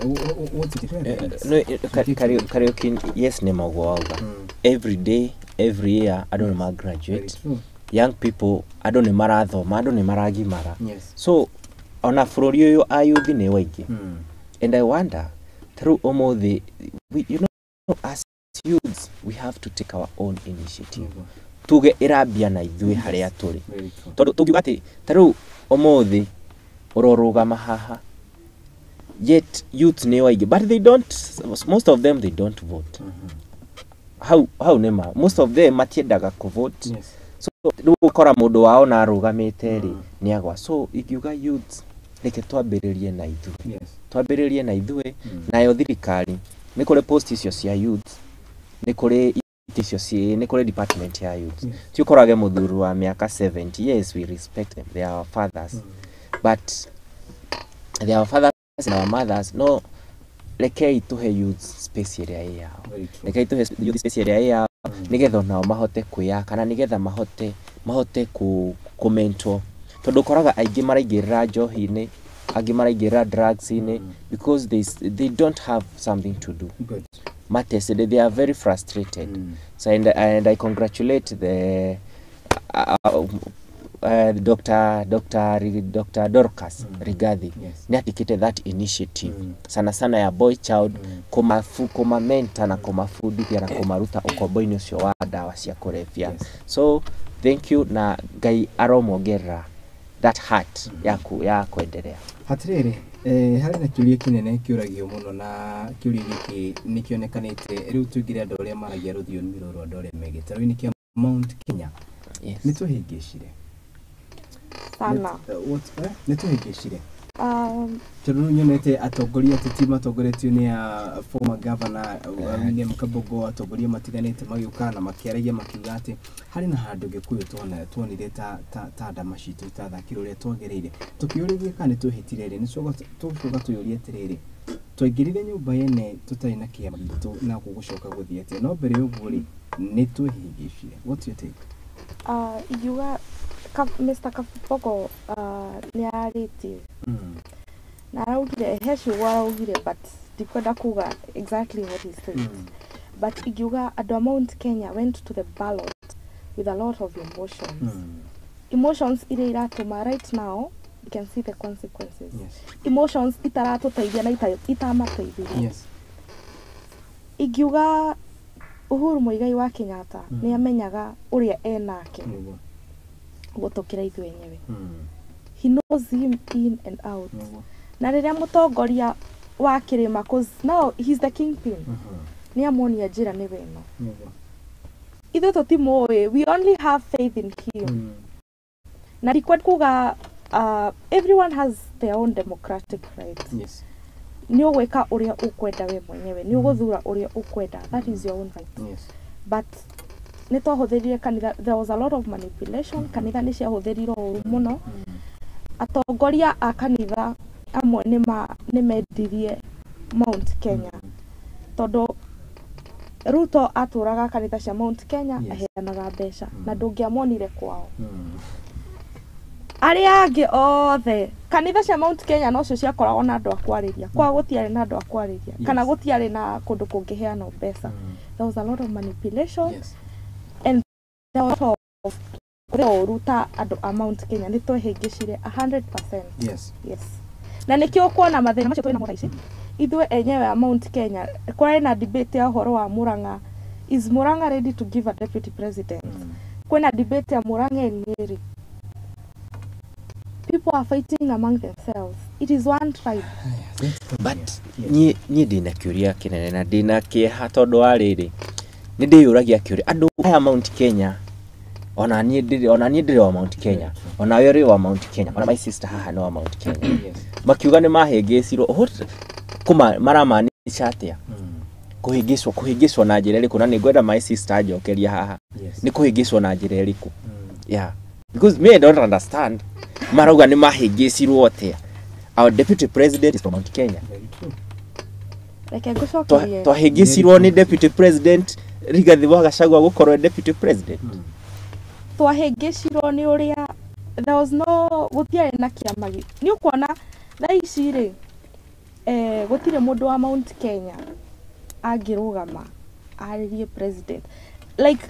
what's the difference? No, Kariuki, yes, nemagwauga. Every day, every year, I don't know, graduate. Young people, I don't know, marathon, I don't know, maragimara. Yes. So, on a florio, are you the newegi? And I wonder, through the, you know, as youths, we have to take our own initiative. Tuge irabia na ithui haria turi. Tondu tugiuga ati taru omothi urorugama haha. Yet youth ne waigi, but they don't, most of them they don't vote. How nema? Most of them matiendaga ku vote. Yes. So ukora mundu wao na arugamite ri ni agwa. So ikiuga youth reke twambiririe na ithui. Yes. Twambiririe na ithui na yo thirikari ni kuri post icio cia youth ni kuri ni kuri department ya youth. Ti ukorage muthuru wa miaka 70. Yes, we respect them, they are our fathers. But they are our fathers and our mothers. No, rekei tuhe youth space area yao. Rekei tuhe youth space area yao nigetha nao mahote kwiyaka na nigetha mahote ku mentor. Tondu koraga aingi maraingirira njohi-ini, angi maraingirira drugs-ini because they don't have something to do. Good. Matested, they are very frustrated. So and I congratulate the Dr. Dorcas Rigathi. Yes. Ni atikite that initiative. Sana ya boy child kuma mentor na kuma food pia na kuma ruta ukombo-ini ucio wa dawa cia kurevya. Yes. So thank you na Ngai aromogera that heart ya kuendelea. Hatiriri hari na kiuria kinene kiuragio muno na kiuria giki nikionekanite riu tugire andu aria maragia ruthiomi ruru andu aria megitaru-ini kia Mount Kenya. Yes. Nituhingicire sana nituhingicire tondu nyonete atongoria titima atongoretio ni a former governor William Kabogo, atongoria matiganite magiuka na makiaragia makiuga ati hari na handu gikuyu tuonire ta damashitu ta thakiro ria twagereire tukiuririe kana tuhitire ri nicoga tuyurie atiriri twaingirire nyumba yene tutari na kiama gitu na kugucoka guthie ati no mbere uguo ri nituhingicire. What do you think? Igiuga Mr. Kabogo ni ariti na araugire heshu waraugire but ndikwenda kuga exactly what he said. But igiuga andu a Mount Kenya went to the ballot with a lot of emotions. Emotions iria iratuma right now you can see the consequences. Yes. Emotions itaratuteithia na itamateithia. Yes. Igiuga Uhuru Muigai wa Kenyatta ni amenyaga uria enake gutukira ithu enyewe. He knows him in and out. Na riria mutongoria wa kirima cause now he's the kingpin. Ni amonia njira ni weno. Ithu tutimoe, we only have faith in him. Na record kuga everyone has their own democratic rights. Yes. Ni ugwika uria ukwenda we mwenyewe, ni uguthura uria ukwenda. That is your own right. Yes. But nito hotherire kanitha, there was a lot of manipulation. Kanitha ni cia hotheriro uru muno. Atongoria a kanitha amwe ni mendirie Mount Kenya. Todo Ruto aturaga kanitha cia Mount Kenya aheanaga mbeca na ndungiamonire kwao. Aria angi othe kanitha cia Mount Kenya no cio ciakoragwo na andu akwariria kwa gutiare na andu akwariria kana gutiare na kundu kungiheana mbeca. There was a lot of manipulation. Yes. And there was a lot of Ruta andu a Mount Kenya ni twehingicire 100%. Yes. Yes. Na nikio kuona mathina macio twina motaici ithwe enyewe a Mount Kenya kwari na debate ya horo wa Muranga. Is Muranga ready to give a deputy president? Kwena debate ya Muranga Nyeri. People are fighting among themselves. It is one tribe. But ni dina kiuria kinene na dina kieha tondu ariri ni ndiyuragia kiuria andu aya Mount Kenya ona ni ndiri wa Mount Kenya ona yori wa Mount Kenya ona my sister haha no wa Mount Kenya. Makiuga ni mahengecirwo kuma maramaanisha atia kuhingicwo na njira iriku na ni ngwenda my sister ajokeria haha ni kuhingicwo na njira iriku. Yeah, because me I don't understand marauga ni mahingicirwo atia. Our deputy president is from Mount Kenya. Like gucokerie twahingicirwo ni deputy president Rigathi wa Gachagua gukorwo deputy president. Twahingicirwo ni uria there was no gutiare na kiamagi ni ukona thaa ici ri gutire mundu wa Mount Kenya agirugama aririe president like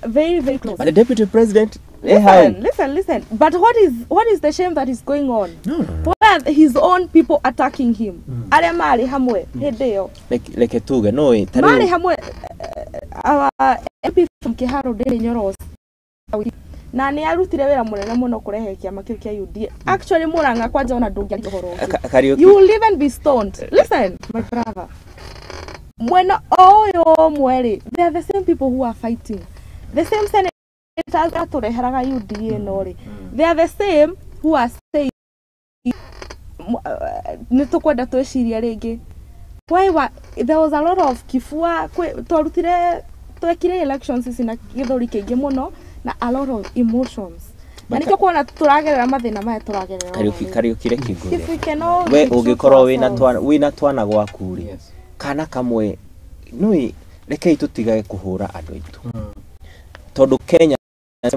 very close. But the deputy president, listen. But what is the shame that is going on? No. Where his own people attacking him. Aria mari hamwe hindeo. Like tuge no mari hamwe MP from Kiharo Dele Nyoros. Na ni arutire wira munene muno kurehe kiama kiu kia UDA. Actually Muranga kwanja ona ndungia horo. Kariuki. You will even be stoned. Listen, my brother. Mwena oyo mweri, they are the same people who are fighting. The same senators that tureheraga UDA nori. They are the same who are saying nitukwenda tweciria ringi. Why there was a lot of kifua twarutire twekire elections ici na githuri kingi muno na a lot of emotions. Na niko kuona turagerera mathina maya turagerera. Kariuki rekigure. If we cannot we ugikorwo wina twana gwaku ri. Kana kamwe nui rekei tutigage kuhura andu aitu. Tondu Kenya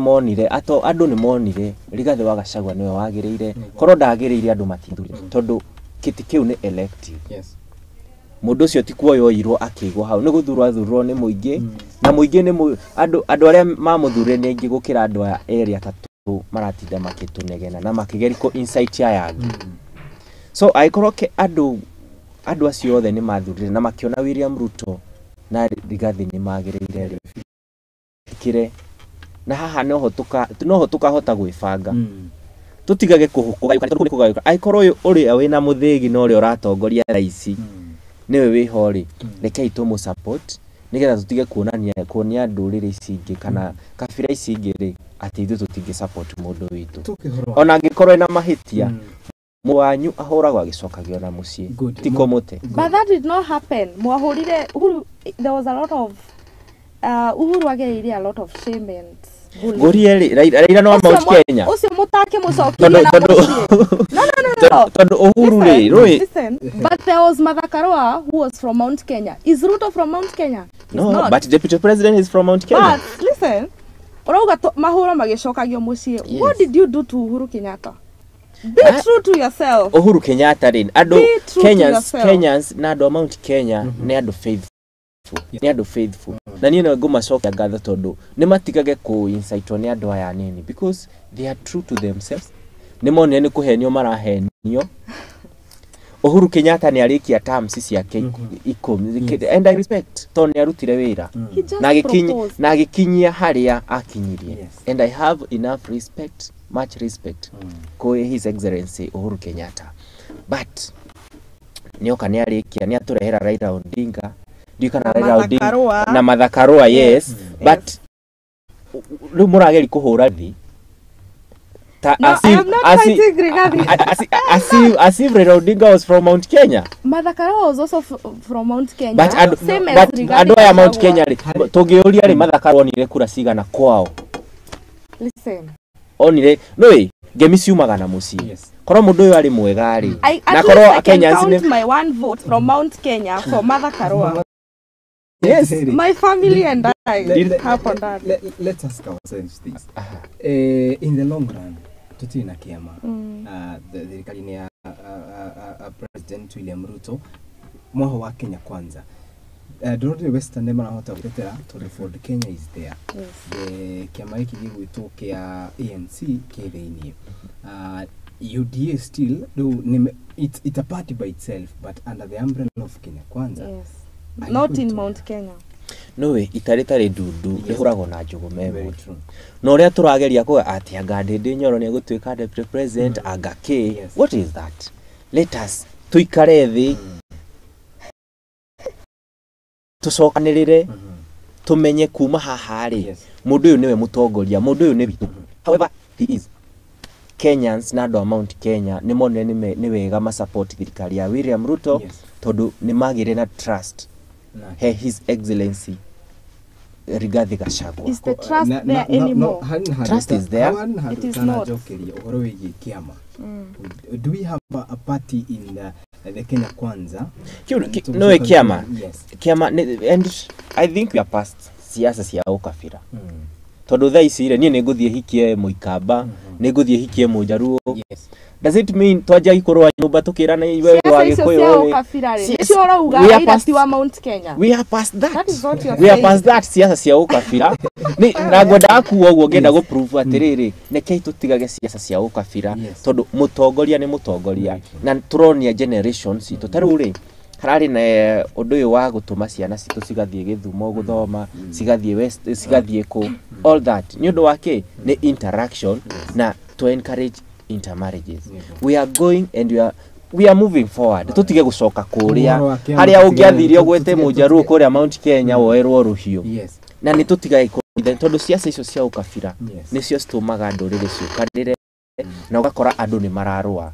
monire andu ni monire Rigathi wa Gachagua niwe wagirire korwo ndagirire andu matithurire tondu kiti kiu ni elective. Yes. Mundu cio ti kuoyo irwo akigwo hau ni guthurwo ni muingi na muingi ni andu aria mamuthurire ni ingi gukira andu area tatu maratinda makitunegena na makigeri ko insight ya yangi. So aikoroke andu acio othe ni mathurire na makiona William Ruto na Rigathi ni magirire kire na haha noho tukahota gwibanga tutigage kuhukuga aikorwo uri wina muthigi no uri uratongoria raisi niwe wihori rekei tumu support nigetha tutige kuonia ndurire icingi kana kabira icingi ri ati ithu tutige support mundu witu ona angikorwo ina mahitia mwanyu ahoragwo agicokagio na mucie tiko mute. But that did not happen. Mwahurire there was a lot of Uhuru agereire a lot of shame and Gurieri Raila no Mount Kenya. Ucio mutake mucokia na No. Tondu Uhuru ri listen, but there was Magathitiini who was from Mount Kenya. Is Ruto from Mount Kenya? No, but deputy president is from Mount Kenya. But listen, urauga mahuro magicokagio mucie. What did you do to Uhuru Kenyatta? Be true to yourself. Uhuru Kenyatta rin adu Kenyans na adu Mount Kenya ni adu faithful. Ni adu faithful. Na niĩ no ngumacokia ngatho tondu ni matigage ku insight ni andu aya nini because they are true to themselves. Ni monire ni kuhenio marahenio. Uhuru Kenyatta ni arikia terms ciake 10 and I respect tondu arutire wira na agikinyia haria akinyirie and I have enough respect, much respect for his excellency Uhuru Kenyatta, but nioka ni arikia ni aturehera Raila Odinga ndikana Raila Odinga na Magathitiini yes but riu murageri kuhura thi as if Raila Odinga was from Mount Kenya. Magathitiini was also from Mount Kenya. But adu ya Mount Kenya ri tungiuria ri Magathitiini onire kura cigana kwao. Listen. Onire no ngemi ciumaga na mucie. Korwo mundu uyu ari mwega ri na korwo Kenya count my one vote from Mount Kenya for Magathitiini. Yes, my family and I happen that. Let us ourselves this. In the long run, tutina kiama. The serikali ya President William Ruto mwaho wa Kenya kwanza. Dorothy Western nema hota kutetera to reform Kenya is there. Yes. The kiama hiki gigwitwo kia ANC kethini. UDA still though it's a party by itself but under the umbrella of Kenya kwanza. Yes. Not in Mount Kenya. No way itaritari dundu ihurago na njugu memo. No ria turageria ko ati agande ndinyoro ni gutwika deputy president agake. What is that? Let us tuikare thi tucokanirire tumenye kuma haha ri mundu uyu niwe mutongoria mundu uyu ni bitu. However he is Kenyans na do Mount Kenya ni monene ni wega ma support thirikari ya William Ruto tondu ni magire na trust his excellency Rigathi Gachagua. Is the trust there anymore? Trust is there. It is not. Do we have a party in the Kenya Kwanza? No, Kiama. Yes. Kiama, and I think we are past siasa cia ukafira. tondu thaa ici ire nie ninguthie hikie muikamba ninguthie hikie mujaruo does it mean twaja ikorwa nyumba tukirana iwe wa gikuyu we are past that siasa cia ukabira ni na ngwenda akuo uguo ngenda go prove atiriri nekei tutigage siasa cia ukabira tondu mutongoria ni mutongoria na turonia generations itu taruri harari na undu uyu wa gutuma ciana citu cigathie githumo guthoma cigathie west cigathie ku all that ni undu wake ni interaction na to encourage intermarriages we are going and we are moving forward tutige gucoka kuria haria ungiathire ogwete mujaru kuria Mount Kenya woerwo ruhio na ni tutiga then tondu ciaca icio cia ukabira nicio citumaga ndurire ciukanire na ugakora andu ni mararua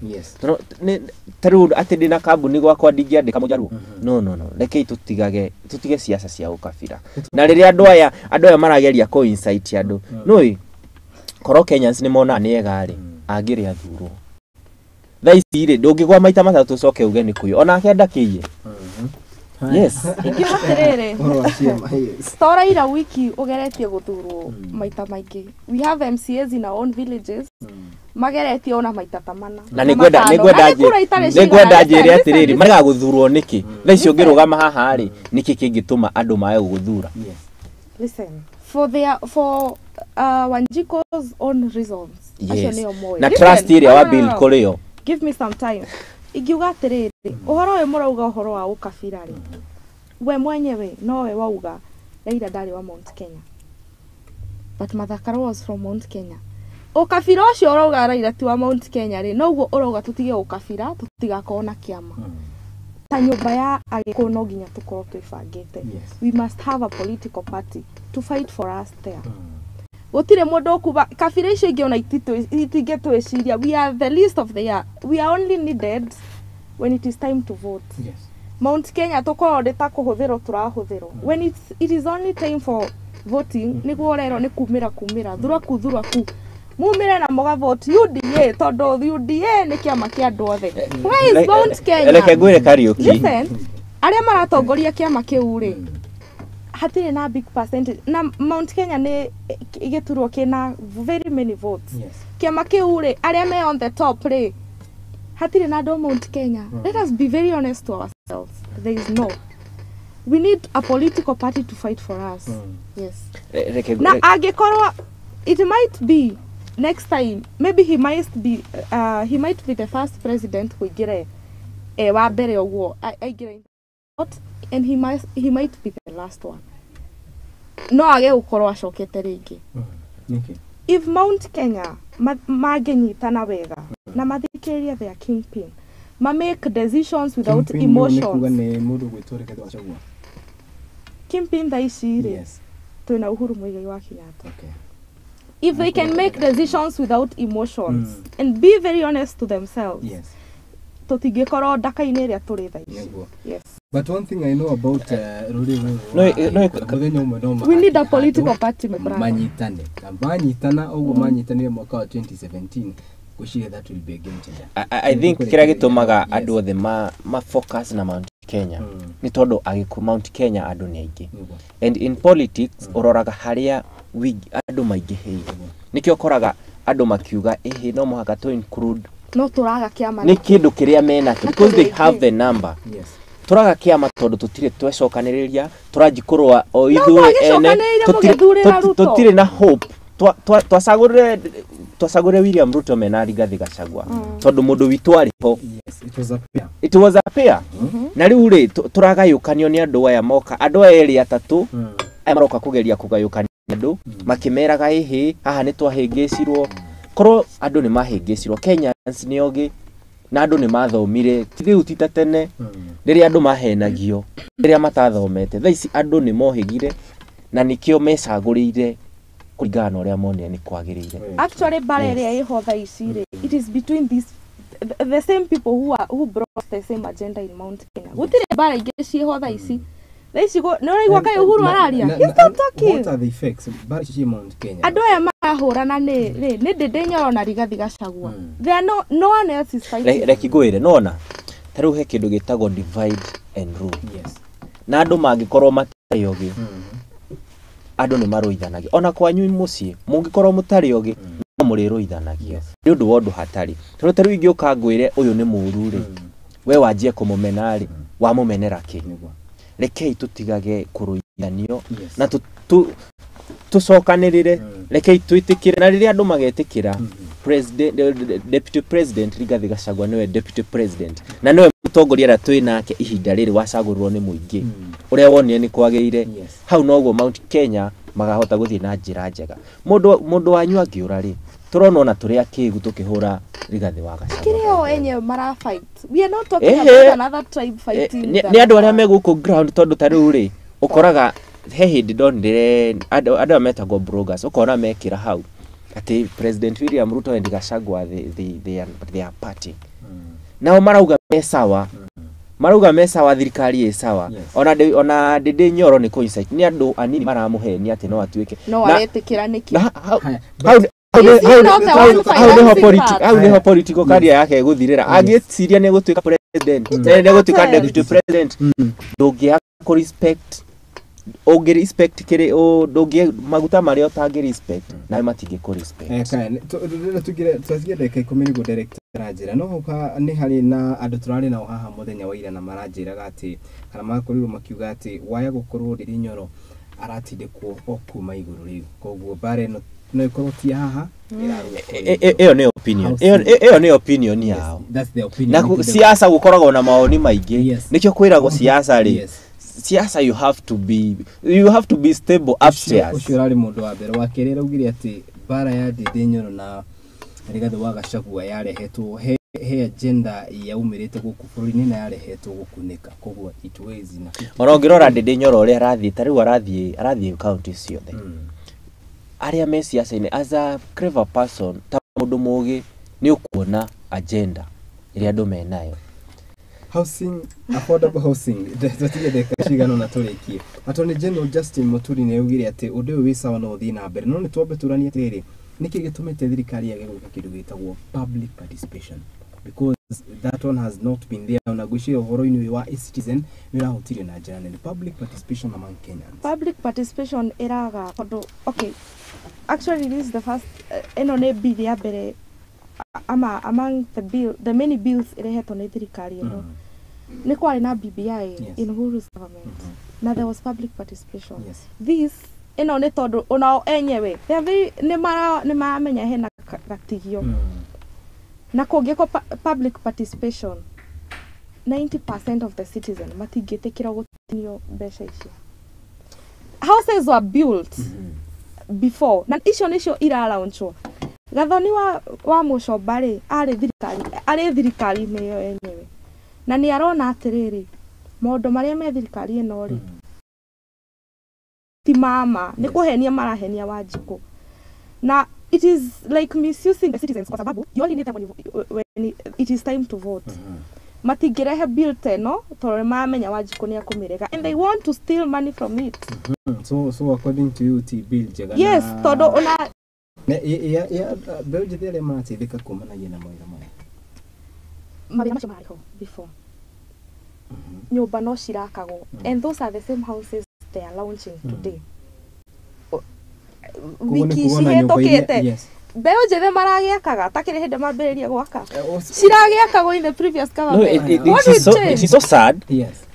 taru ati ndina kambuni gwakwa ndingiandika mujaru no rekei tutige ciaca cia ukabira na riria andu aya marageria ko insight andu no koro Kenyans ni mona ni egari agire athuro thaicire ndungigwa maita matatu coke uge ni kuyo ona kenda kiye yes ikimatirere stora ira wiki ugeretie guthurwo maita maingi we have MCAs in our own villages mageretie ona maita tamana na nigwenda njire atiriri marega guthurwo niki thaicio ngirugama haha ri niki kingituma andu mae guthura listen for Wanjiko's own reasons. Yes. Na trust area wa bill koleo. Give me some time. Igiuga atiriri, uhoro we murauga uhoro wa ukabira ri. We mwenyewe nowe wauga Raila ndari wa Mount Kenya. But Mathakara was from Mount Kenya. Ukabira ucio urauga Raila ti wa Mount Kenya ri, noguo urauga tutige ukabira, tutigakona kiama. Ta nyumba ya agikuyu no nginya tukorwo twibangite. We must have a political party to fight for us there. Gutire mundu okuba kabira icio ingi ona itingetwiciria we are the least of the year. We are only needed when it is time to vote. Mount Kenya tukorwo ndita kuhuthirwo turahuthirwo when it is only time for voting niguo rero ni kumira thura ku mumire na moga vote UDA tondu UDA ni kiama kia andu othe. Where is Mount Kenya? Eleke gwire Kariuki. Listen, aria maratongoria kiama kiu ri hatire na big percentage na Mount Kenya ni igeturwo kina very many votes. Kiama kiu ri aria me on the top ri hatire na do Mount Kenya. Let us be very honest to ourselves. There is no. We need a political party to fight for us. Yes. Na agekorwa it might be next time maybe he might be the first president kuigire wa mbere ogwo aigire and he might be the last one. No age gukorwa acokete ringi. If Mount Kenya magenyitana wega na mathikiria their kingpin make decisions without emotions. Kingpin daishire. Yes. Tuina Uhuru Muigai wa Kenyatta. If they can make decisions without emotions and be very honest to themselves. Yes. Tutigekoro daka-ini ria turi thaici. Yes. But one thing I know about we need a political party, my brother. Manyitane. Manyitana ogo manyitane mwaka wa 2017 kushire that will be a game changer. I think kira gitumaga andu othe ma focus na Mount Kenya ni tondu agiku Mount Kenya andu ni aingi. And in politics uroraga haria andu maingihire. Nikio koraga andu makiuga no muhaka to include no turaga kiama ni kindu kiria mena because they have the number. Yes. Turaga kiama tondu tutire twecokaniriria turajikurwa o ithuĩ ene tutire na hope twacagurire William Ruto mena Rigathi Gachagua tondu mundu witu ariho. Yes, it was a pair. Na riu ri turagayukanio ni andu aya moka andu eri atatu aya maroka kugeria kugayukania andu makimeraga hihi haha ni twahingicirwo korwo andu ni mahingicirwo Kenyans ni ogi na andu ni mathomire riu ti tene riria andu mahenagio riria matathomete thaici andu ni mohigire na nikio mecagurire kuringana uria monire ni kwagirire. Actually barrier iho thaici ri it is between the same people who brought the same agenda in Mount Kenya. Gutire bara ingi ciho thaici go no igwa kai Uhuru araria. He's not talking. What are the effects bara ci Mount Kenya? Andu aya marahurana ni ndinyo na Rigathi Gachagua. There no one else is fighting. Reki gwire nona taru he kindu gitagwo divide and rule. Yes. Na andu mangikorwo matayogi andu ni maruithanagia ona kwanyu mucii mungikorwo mutari ogi no muriruithanagia ni undu wondu hatari tondu riu ingioka ngwire uyu ni muru ri we wanjie kumumena ri wa mumenera ki rekei tutigage kuruithanio na tucokanirire rekei twitikire na riria andu magetikira president deputy president Rigathi Gachagua niwe deputy president na niwe mutongoria ra twi nake ihinda riri wacagurwo ni muingi uria wonire ni kwagirire hau noguo Mount Kenya magahota guthie na njira njega mundu wanyu angiura ri turona ona turia kigu tukihura Rigathi wa Gachagua kirio enye mara fight we are not talking about another tribe fighting ni andu aria meguku ground tondu tariu ri ukoraga he hindi ndonire andu ametagwo bloggers ukona mekira hau ati President William Ruto and Gachagua they are party nao marauga mesawa thirikari e sawa ona Ndindi Nyoro ni coincide ni andu anini maramuhenia ati no atuike no aretikira niki how neho political career yake guthirira agiciria ni gutuika president ni gutuika deputy president ndugia ku respect ogi respect kire o ndugie maguta maria utangi respect na matingi ku respect tugire twasigira kai community director ranjira no hoka ni hari na andu turari na haha muthenya wa ira na maranjira gati kana makorirwo makiuga ati waya gukorwo Ndindi Nyoro aratindikwo okuma iguru riu koguo bare no ikorwo ti haha iyo ni opinion yao that's the opinion na siasa gukoragwo na maoni maingi nikyo kwiragwo siasa ri siasa you have to be stable upstairs ushurari mundu wa mbere wakerera ugire ati bara ya Ndindi Nyoro na Rigathi wa Gachagua yarehetwo he agenda ya umirite guku bururi na yarehetwo gukunika koguo itwezi na ona ngirora Ndindi Nyoro uri arathie tariu arathie county ciothe aria me siasa-ini as a clever person ta mundu mugi ni ukuona agenda iria andu menayo housing affordable housing twatige dekashigano na turikie Attorney General Justin Muturi ne ugire ati undu wi sawa no thina mbere no ni twambe turani atiri niki gitumite thirikari yage guka kindu gitagwo public participation because that one has not been there na gushia horo-ini wa citizen ni rahutirio na njira nene public participation among Kenyans public participation iraga tondu okay actually this is the first eno ne bill ya mbere among the many bills irehetwo ni thirikari ino ni kwari na BBI in Uhuru's government na there was public participation this ino ni tondu onao enyewe ni maramenya hena gatigio na kungiko public participation 90% of the citizen matingitikira gutinio mbeca icio houses were built before na icio nicio ira launchwo Gathoni wa Mucombari ari thirikari niyo enyewe na ni arona atiriri maundu maria me thirikari ino ri ti mama ni kuhenia marahenia Wanjiku na it is like misusing the citizens kwa sababu you only need them when it is time to vote matingirehe bill teno tore mamenya Wanjiku ni akumirega and they want to steal money from it so according to you ti bill jega yes todo ona ya beuje dele mati thika kumana yena moira mabia macho mariko before nyumba no cirakago and those are the same houses they are launching today wiki cihetokete Beo jethe maragiakaga takire hinde mambiriria gwaka ciragiakago in the previous government it is so sad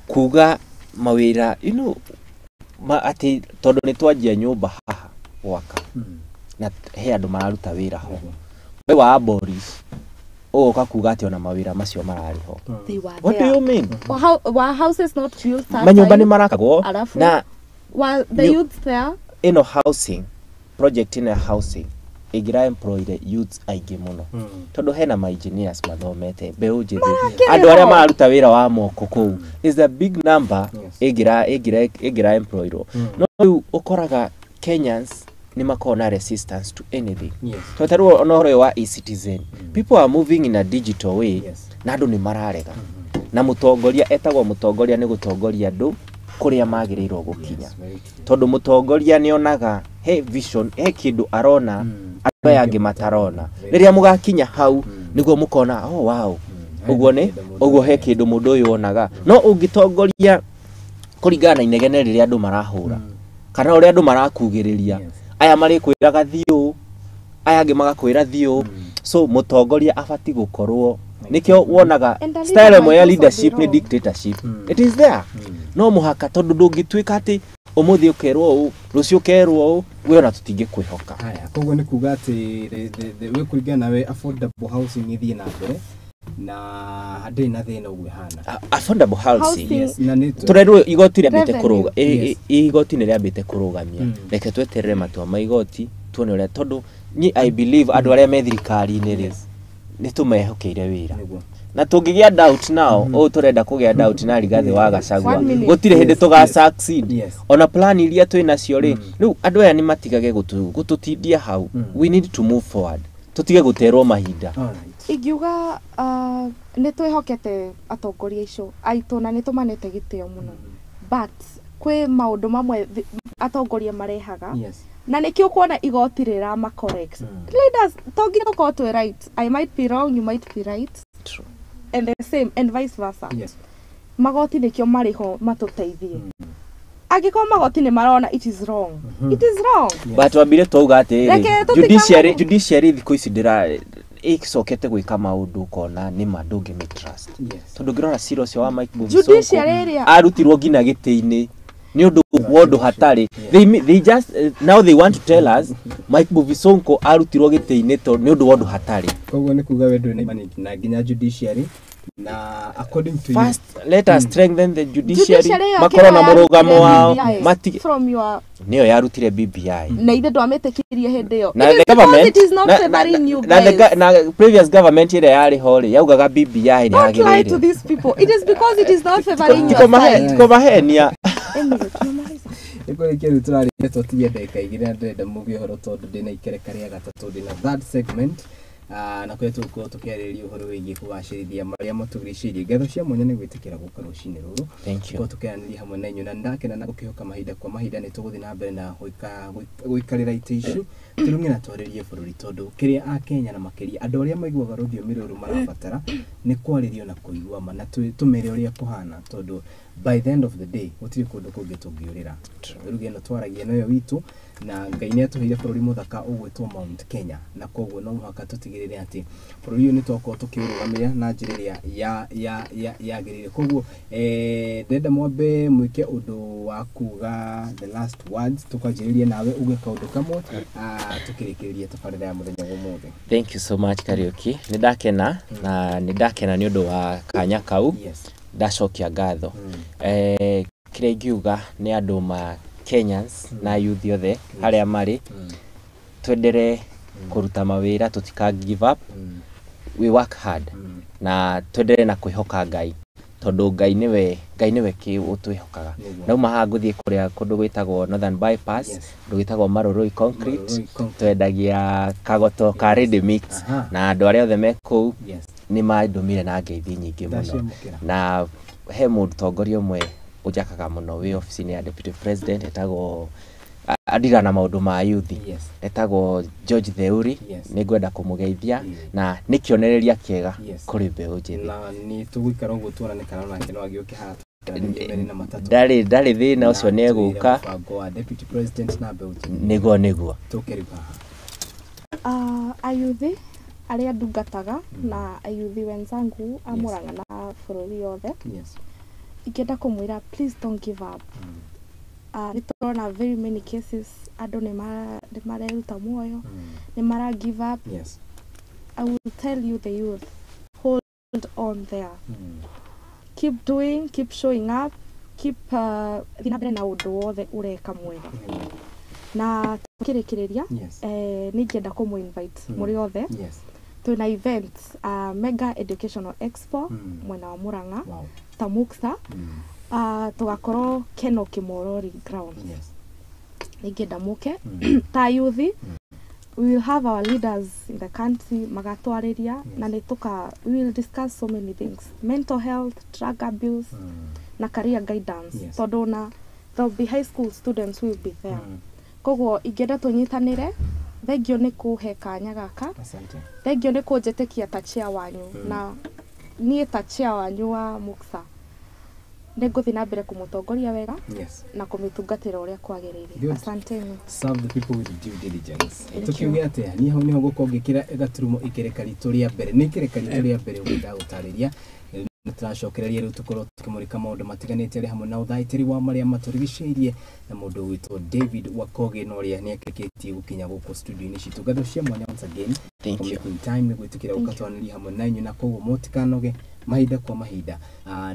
kuga mawira ati tondu ni twanjia nyumba haha gwaka na he andu mararuta wira ho we wa Boris oka kuga ati ona mawira macio marari ho what do you mean how houses not built manyumba ni marakagwo na the youth there housing project in a housing igira employed youths aige muno tondu hena ma engineers mathomete mbeu njithi andu aria mararuta wira wa moko kou is a big number igira employed no ukoraga Kenyans ni makona resistance to anything totaru onoro wa e-citizen people are moving in a digital way na andu ni mararega na mutongoria etagwo mutongoria ni gutongoria andu kuria magirirwo gukinya tondu mutongoria ni onaga he vision he kindu arona andu yangi matarona riria mugakinya hau niguo mukona oh wow uguo he kindu mundu uyu onaga no ungitongoria kuringana inegene riria andu marahura kana uri andu marakugiriria aya mari kwiraga thiu aya angi magakwira thiu so mutongoria abati gukorwo nikio wonaga style mo ya leadership ni dictatorship it is there no muhaka tondu ndungituika ati umuthi ukerwo rucio kerwo we ona tutinge kwihoka haya koguo ni kuga ati we kuringana nawe affordable housing ithie na mbere na hadi na thina ugwe hana affordable housing yes na ni turerwo igoti riambite kuruga igoti ni riambite kurugamia reke tweterere matua ma igoti tuone uria tondu ni I believe andu aria me thirikari-ini ri ni tumehokeire wira na tungigia doubt now o turenda kugia doubt na Rigathi wa Gachagua gutire hindi tuga succeed ona plan iria twina cio ri riu andu aya ni matigage gututindia hau we need to move forward tutige guterwo mahinda ingiuga ni twihokete atongoria icio aitu na ni tumanete gitio muno but kwi maundu mamwe atongoria marehaga na nikio kuona igoti rira ma correct leaders tongire ko to right I might be wrong you might be right true and the same and vice versa magoti nikio mariho matuteithie agiko magoti ni marona it is wrong it is wrong but wabire twauga ati judiciary thiko ici ndira ikicokete gwika maundu kona ni mandungi mi trust tondu ngirora ciro cio wa Mike Buvisonko arutirwo ngina giti-ini ni undu wondu hatari they just now they want to tell us Mike Buvisonko arutirwo giti-ini to ni undu wondu hatari koguo ni kuga wendu na nginya judiciary na according to first let us strengthen the judiciary makoro na murugamo wao from your niyo yarutire BBI na ithe ndwametikirie hindi yo na the government it is not favoring you guys na previous government ire yari hore yaugaga BBI ni agirire don't lie to these people it is because it is not favoring you komahenia iko ikiru turari to tiye ndeka igire ndenda mugi horo tondu ndina ikereka ria gatatu ndina that segment na kwetu ko tukeriria uhoro wigi kugacirithia maria matugiricirie ngatho cia mwanya ni gwitikira gukora ucini ruru ko tukianiria hamwe na nyuna ndakena na gukihoka mahinda kwa mahinda ni tuguthi na mbere na guikarira itishu turungi na twaririe bururi tondu kiria a Kenya na makiria andu aria maiguaga ruthiomi ruru marabatara ni kwaririo na kuigua mana tumere uria kuhana tondu by the end of the day utiri kundu kungi tungiurira rugi no twaragia nayo witu na Ngai ni atuheire bururi muthaka ugwitwo Mount Kenya na koguo no muhaka tutigirire ati bururi ni twako tukiurugamia na njiriria ya girire koguo ndenda mwambe mwike undu wa kuga the last words tukajiriria nawe uge kaundu kamwe tukirikiria tabarira ya muthenya gumuthe. Thank you so much Kariuki nindakena na nindakena ni undu wa kanya kau ndacokia ngatho kiria ingiuga ni andu ma Kenyans na youth yothe haria mari twendere kuruta mawira tutika give up we work hard na twendere na kwihoka Ngai tondu Ngai niwe ki utwihokaga na uma nguthie kuria kundu gwitagwo Northern Bypass kundu gwitagwo Maroroi Concrete twendagia kagoto ka ready mix na andu aria othe meku ni mandumire na ngeithi nyingi muno na he mutongoria umwe ujakaga muno wi office ya deputy president etagwo adira na maundu ma youth etagwo George Theuri ni ngwenda kumugeithia na ni kionereria kiega kuri mbeu njithi na ni tugwikara uguo tuonane kana nake no agioke hatu ndari thina ucio ni eguka deputy president na mbeu niguo tukeripa ayuthi aria ndungataga na ayuthi wenzangu amuranga na bururi yothe ikenda kumwira please don't give up ni turona very many cases andu ni mareruta muoyo ni mara give up I will tell you the youth hold on there keep doing keep showing up keep thina na undu wothe ureka mwega na tukirikiria ni ngenda kumu invite muri othe tuna event mega educational expo mwena wa Muranga Tamuksa tugakorwo Keno Kimorori ground ningenda muke ta youth we will have our leaders in the country magatwariria na nituka we will discuss so many things mental health drug abuse na career guidance todona there will be high school students who will be there koguo ingenda tunyitanire thengio ni kuhe kanya gaka thengio ni kunjetikia ta chair wanyu na nie ta chair wanyu wa Muksa nĩngũthiĩ na mbere kũmũtongoria wega Yes. na kũmĩtungatĩra ũrĩa kwagĩrĩire. Good. Asanteni. Serve the people with due diligence. Thank Tukiuge ate ni ho niho gukorwo ngikira gaturumo ikereka ritũ rĩa mbere ni ikereka ritũ rĩa mbere ũgũtha gũtarĩria nitũracokereria rĩu tukorwo tukimurika maũndũ matiganĩte arĩ hamwe na ũthaitĩri wa marĩa matũrigicĩirie na mũndũ witũ David Wakoge no rĩa nĩ akĩrĩkĩtie gũkinya gũkũ studio-inĩ citũ ngatho cia mwanya once again. Thank you. Time nĩ gwĩtĩkĩra gũkatwanĩria hamwe na inyu na koguo mũtikanoge mahinda kwa mahinda.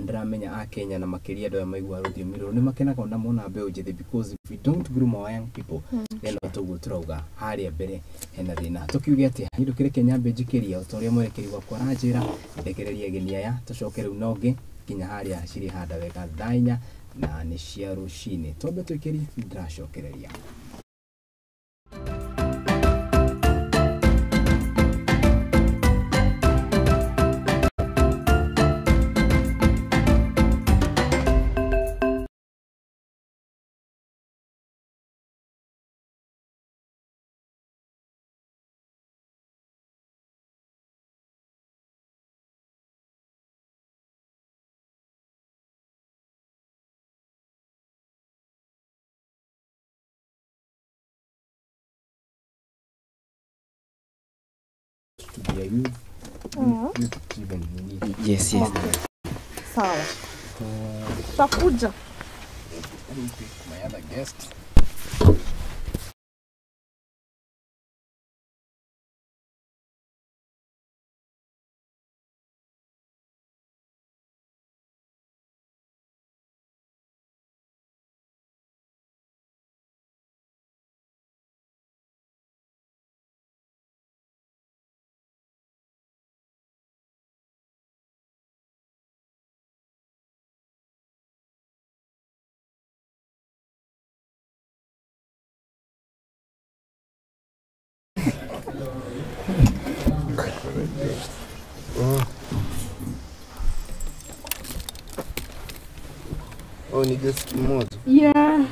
Ndiramenya a Kenya na makĩria andũ arĩa maigua rũthiomi rũrũ nĩ makenaga na mona mbeũ njĩthĩ because if we don't groom our young people then tũguo turauga harĩa mbere hena thĩna. Tukiuge atĩ hindũkĩre Kenya mbe njikĩria o ta ũrĩa mwerekeri wakwa aranjĩra ndekereria ageni aya tũcoke rĩu nongĩ kinya harĩa cirĩ handa wega thaa inya na nĩ cia rũciinĩ. Twambe twĩkĩri ndĩracokereria. To be a youth even Yes. Sawa. Takuja. I don't pick my other guest. Oh, ni guest mmoja. Yeah.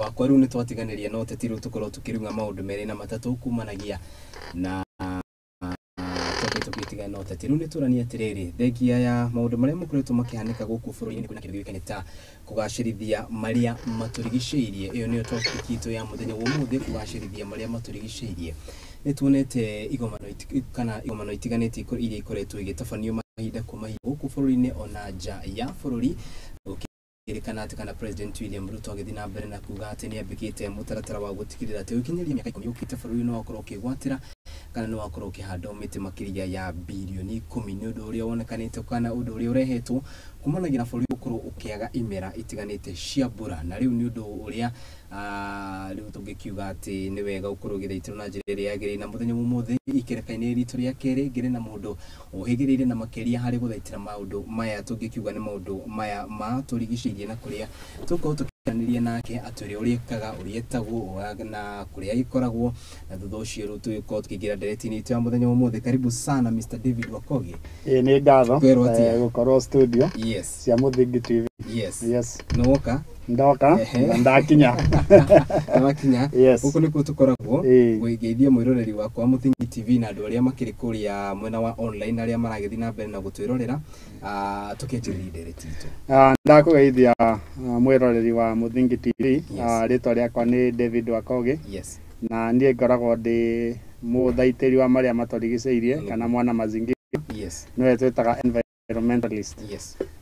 wakwa riu ni twatiganiria no tetiru tukorwo tukirunga maundu meri na matatu kumanagia na tukitiga no tetiru ni turania atiriri thengia ya maundu maria mukoretwo makihanika guku bururi-ini kuna kindu gikani ta kugacirithia maria maturigiceirie iyo niyo topic itu ya muthenya wa umuthi kugacirithia maria maturigiceirie nituonete igomano itiganite iria ikoretwo igitabanio mahinda kwa mahinda guku bururi-ini ona nja ya bururi kirikana ati kana President William Ruto agithii na mbere na kuga ati ni ambikite mutaratara wa gutigirira ati ukinyeria miaka 10 ukite bururi no akorwo ukigwatira kana no akorwo ukihanda miti makiria ya bilioni 10 ni undu uria wonekanite kana undu uria urehetwo kumanagira na bururi ukorwo ukiaga imera itiganite cia mbura na riu ni undu uria riu tungikiuga ati ni wega ukorwo githaitiro na njira iria yagirire na muthenya umuthi ikerekaine ritu ria keri ngire na mundu uhigirire na makeria hari guthaitira maundu maya tungikiuga ni maundu maya maturigiceirie na kuria tukorwo tukianiria nake aturi urikaga urietagwo na kuria ikoragwo na thutha ucio ru tugikorwo tukigira ndereti-ini itu ya muthenya umuthi. Karibu sana Mr. David Wakoge. Ni ngatho gukorwo studio cia Muthingi TV. Yes noka ndoka ndakinya huko niko tukoragwo kuigeithia mwiroreri wakwa Muthingi TV na andu aria makiri kuria mwena wa online aria maragithi na mbere na gutwirorera tukienjirira ndereti itu. Ndakugeithia mwiroreri wa Muthingi TV. Ritwa riakwa ni David Wakoge. Na nie ngoragwo ndi muthaitiri wa maria maturigiceirie kana mwana mazingira. No twitaga environmentalist.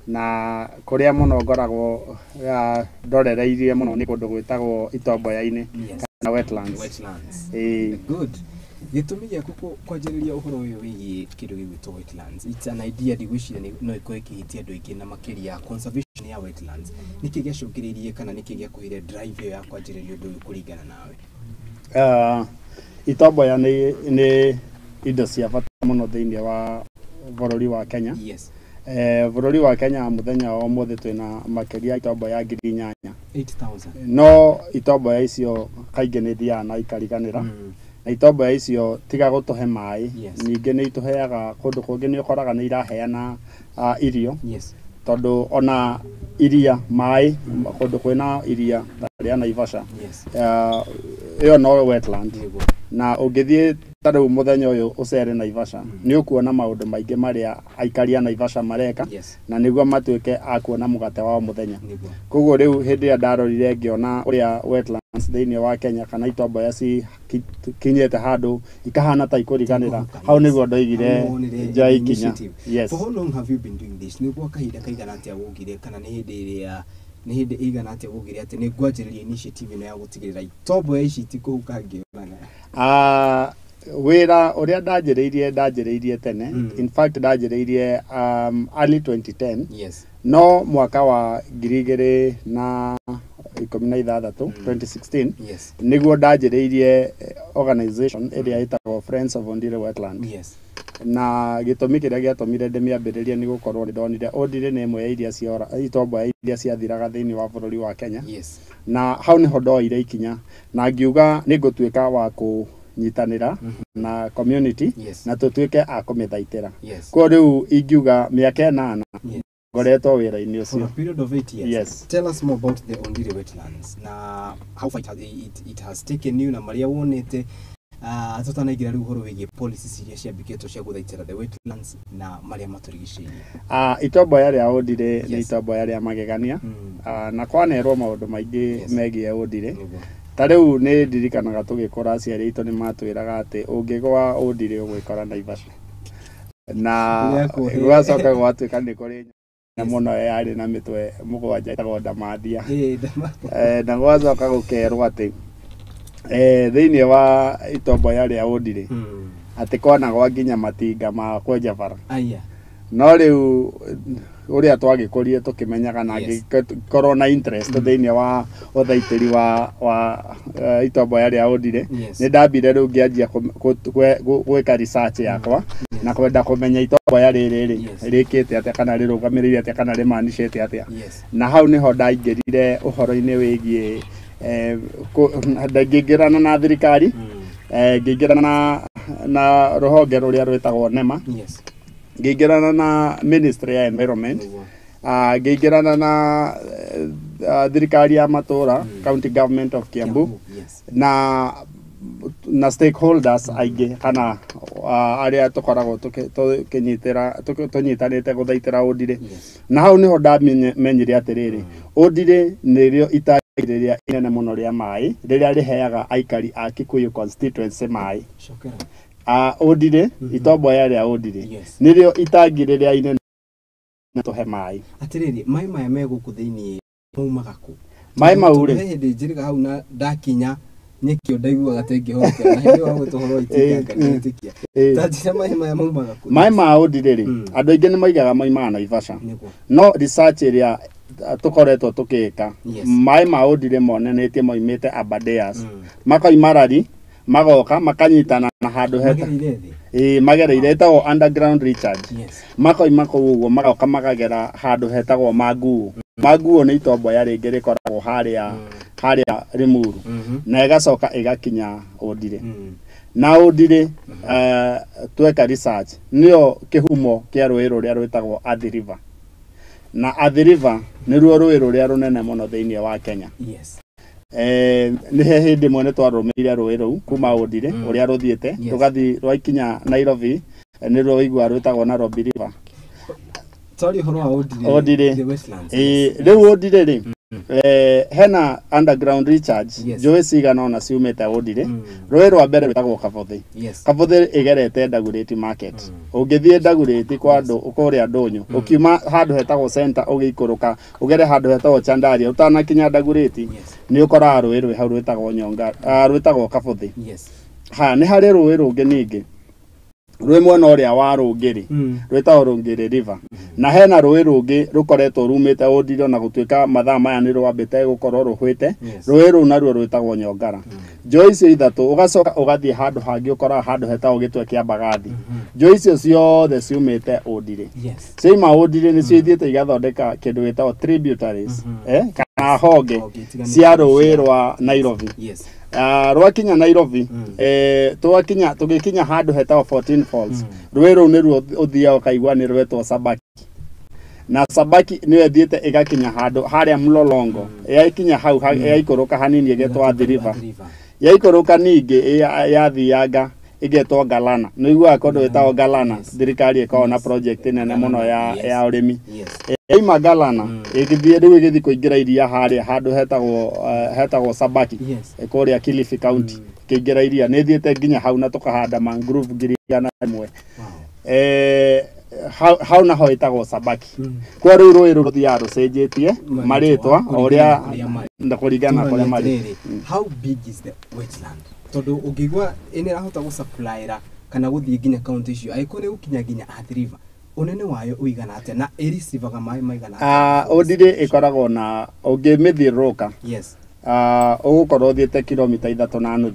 Na kuria muno ngoragwo ndorereirie muno ni kundu gwitagwo itomboya-ini kana wetlands. Good. Gitumi gia kwanjiriria uhoro uyu wigi kindu gigwitwo wetlands. It's an idea digwiciria no iko ikihitia andu aingi na makiria conservation ya wetlands. Niki giacungiririe kana niki gia kuhire drive ya kwanjiriria undu uyu kuringana nawe? Itomboya ni indo cia bata muno thiini wa bururi wa Kenya. Bururi wa Kenya muthenya wa umuthi twina makiria itomboya 8,000. No itomboya icio kaingi ni thiaga na ikariganira. Na itomboya icio tiga gutuhe mai ningi ni ituheaga kundu kungi ni ukoraga ni iraheana irio. Tondu ona iria mai kundu kwina iria ria Naivasha iyo no wetland. Na ungithie tariu muthenya uyu ucere Naivasha ni ukuona maundu maingi maria aikaria Naivasha mareka na niguo matuike akuona mugate wa muthenya. Koguo riu hindi ya ndarorire ngiona uria wetlands thiini wa Kenya kana itomboya ci kinyete handu ikahana ta ikuriganira hau niguo ndoigire njai kinya. For how long have you been doing this? Niguo kahinda kaigana atia wugire kana ni hindi iria ni hindi igana atia wugire ati ni gwanjiriria initiative no ya gutigirira itomboya ici tikuka ngiona? Wira uria ndajiriirie tene. In fact ndajiriirie early 2010. No mwaka wa 2016 2016 niguo ndajiriirie organization iria itagwo Friends of Ondire Wetland. Na gitumi kiria giatumire ndimiambiririe ni gukorwo ni ndonire Ondire ni imwe ya iria cia itomboya iria ciathiraga thiini wa bururi wa Kenya. Na hau niho ndoire ikinya na ngiuga ni ngutuika wa kunyitanira na community na tutuike a kumithaitira. Kwa riu ingiuga miaka 8 ngoretwo wira-ini ucio. For a period of 8 years. Tell us more about the Ondire wetlands na how far it has taken you na maria wonete tutanagira riu horo wigi policies iria ciambiketwo cia guthaitira the wetlands na maria maturigiceirie. Itomboya ria Ondire ni itomboya ria magegania. Na kwanerwo maundu maingi megie Ondire. Tariu ni ndirikanaga tugikora aciari itu ni matwiraga ati ungigwa Ondire ugwikora Naivasha. Na gwacoka gwatuika ni kuri na muno yari na mitwe mugwanja itagwo ndamathia. Na gwacoka gukerwo ati thiini wa itomboya ria Ondire ati kona gwa nginya matinga ma kwenja bara. No riu uria twagikurie tukimenyaga na ngikorwo na interest thiini wa uthaitiri wa itomboya ria Ondire. Ni ndambire riu ngianjia gwika research yakwa na kwenda kumenya itomboya riri rikite atia kana rirugamirire atia kana rimanicete atia. Na hau niho ndaingirire uhoro-ini wigie ngingirana na thirikari ngingirana na ruhonge ruria rwitagwo NEMA. ngingirana na Ministry ya Environment, ngingirana na thirikari ya matura county government of Kiambu na stakeholders aingĩ kana arĩa tũkoragwo tũnyitanĩte gũthaitĩra ũndire na hau nĩho ndamenyire atĩrĩrĩ ũndire nĩrĩo itangi rĩrĩa inene mũno rĩa maĩ rĩrĩa rĩheaga aikari a Kikuyu constituency maĩ ũndire itomboya rĩa ũndire nĩrĩo itangi rĩrĩa inene tũhe maĩ atĩrĩrĩ maĩ maya megũkũ thĩinĩ maumaga kũ maĩ mau rĩ hĩndĩ njĩrĩga hau na ndakinya nyekio ndaiguaga tengĩhoka na hĩndĩ wa gũtũhoro itika ngatikia tajira maĩ maya maumaga kũ maĩ ma ũndire rĩ andũ aingĩ nĩ maigaga maimaga Naivasha no research ĩrĩa tũkoretwo tũkĩka maĩ ma ũndire monanĩtie moimĩte Aberdares makoima Rari magoka makanyitana na handũ heta magereire etagwo underground recharge makoima kũu ũguo magoka makagera handũ hetagwo Manguo nĩ itomboya rĩngĩ rĩkoragwo harĩa Limuru na ĩgacoka ĩgakinya ũndire na ũndire tweka research nĩyo kĩhumo kĩa rũĩ rũrĩa rwĩtagwo Athi River na Athi River nĩruo rũĩ rũrĩa rũnene mũno thĩinĩ wa Kenya nĩ he hĩndĩ ĩmwe nĩ twarũmĩrĩire rũĩ rũu kuma ũndire ũrĩa rũthiĩte rũgathiĩ rwaikinya Nairobi nĩruo ũiguaga rwĩtagwo Nairobi River ũndire rĩu ũndire rĩ hena underground recharge njũĩ cigana ona ciumĩte ũndire rũĩ rwa mbere rwĩtagwo Kabothĩ ĩgerete Ndagurĩti market ũngĩthiĩ Ndagurĩti kwa andũ ũkũrĩa Ndũnyũ ũkiuma handũ hetagwo center ũgĩikũrũka ũgere handũ hetagwo Chandaria ũtanakinya Ndagurĩti nĩ ũkoraga rũĩ rwĩ hau rwĩtagwo Kabothĩ nĩ harĩ rũĩ rũngĩ ningĩ rwĩ mwena ũrĩa wa Rũngĩrĩ rwĩtagwo Rũngĩrĩ River na hena rũĩ rũngĩ rũkoretwo rumĩte ũndire na gũtuĩka mathaa maya nĩ rwambĩte gũkorwo rũhwĩte rũĩ rũu naruo rwĩtagwo Nyongara njũĩ icio ithatũ ũgacoka ũgathiĩ handũ hangĩ ũkoraga handũ hetagwo Gĩtwe kĩa Mbagathi njũĩ icio ciothe ciumĩte ũndire cioima ũndire nĩcio ithiĩte igathondeka kĩndũ gĩtagwo tributaries kana honge cia rũĩ rwa Nairobi rwakinya Nairobi tũgĩkinya handũ hetagwo 14 Falls rũĩ rũu nĩruo ũthiaga ũkaigua nĩ rwĩtwo Sabaki na Sabaki nĩyo ĩthiĩte ĩgakinya handũ harĩa Mlolongo yakinya hau yaikũrũka hanini ĩgetwo Athi River yaikũrũka ningĩ yathianga ĩgetwo Galana nĩ iguaga kũndũ gwĩtagwo Galana thirikari ĩkoragwo na project nene mũno ya ũrĩmi yaima Galana ĩgĩthiĩ rĩu ĩgĩthiĩ kũingĩra iria harĩa handũ hetagwo Sabaki kũrĩa Kilifi County kĩingĩra iria nĩ thiĩte nginya hau na tũkahanda mangrove ngiri igana rĩmwe hau naho ĩtagwo Sabaki kwa rĩu rũĩ rũu rũthiaga rũcenjetie marĩtwa ũrĩa kũringana kũrĩa marĩ how big is the wetland tondũ ũngĩigua ĩnĩ ĩrahota gũsupplyra kana gũthiĩ nginya county icio angĩkorwo nĩ gũkinya nginya Athi River ũnene wayo ũigana atĩa na ĩricivaga maĩ maigana atĩa ũndire ĩkoragwo na ũngĩmĩthiũrũrũka ũgũkorwo ũthiĩte kilomita 3.5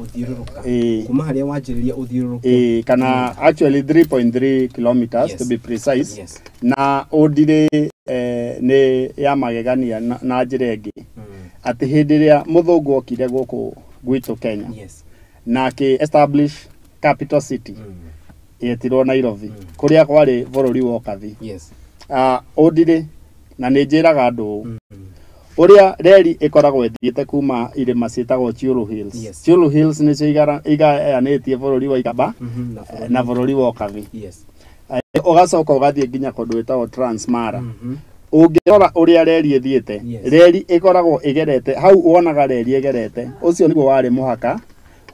ũthiũrũrũka kuma harĩa wanjĩrĩria ũthiũrũrũka kana actually 3.3 kilometers to be precise na ũndire nĩ ya magegania na njĩra ĩngĩ atĩ hĩndĩ ĩrĩa mũthũngũ okire gũkũ gwitũ Kenya na establish capital city yetirwo Nairobi kũrĩa kwarĩ bũrũri wa Okathi ũndire na nĩ njĩraga andũ ũrĩa reri ĩkoragwo ĩthiĩte kuma irĩma ciĩtagwo Chulu Hills Chulu Hills nĩcio igayanĩtie bũrũri wa Ikamba na bũrũri wa Okathi ũgacoka ũgathiĩ nginya kũndũ gwĩtagwo Transmara ũngĩrora ũrĩa reri ĩthiĩte reri ĩkoragwo ĩgerete hau wonaga reri ĩgerete ũcio nĩguo warĩ mũhaka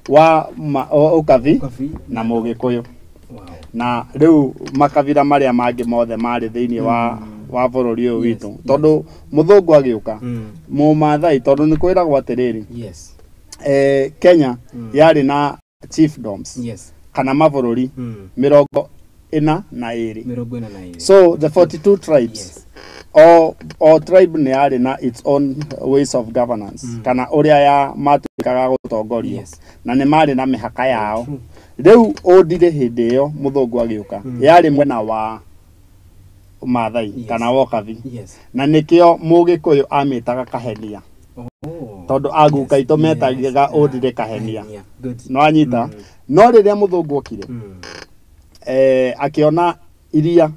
wa Okathi na Mũgĩkũyũ na rĩu makabira marĩa mangĩ mothe marĩ thĩinĩ wa bũrũri ũyũ witũ tondũ mũthũngũ agĩũka mũmathai tondũ nĩ kwĩragwo atĩrĩrĩ Kenya yarĩ na chiefdoms kana mabũrũri 42 so the 42 tribes all tribe nĩ yarĩ na its own ways of governance kana ũrĩa matuĩkaga gũtongorio na nĩ marĩ na mĩhaka yao rĩu ũndire hĩndĩ ĩyo mũthũngũ agĩũka yarĩ mwena wa Maathai kana Wokathi na nĩkĩo Mũgĩkũyũ amĩtaga Kahenia tondũ aguka itũ metaga ũndire Kahenia no anyita no rĩrĩa mũthũngũ okire akĩona iria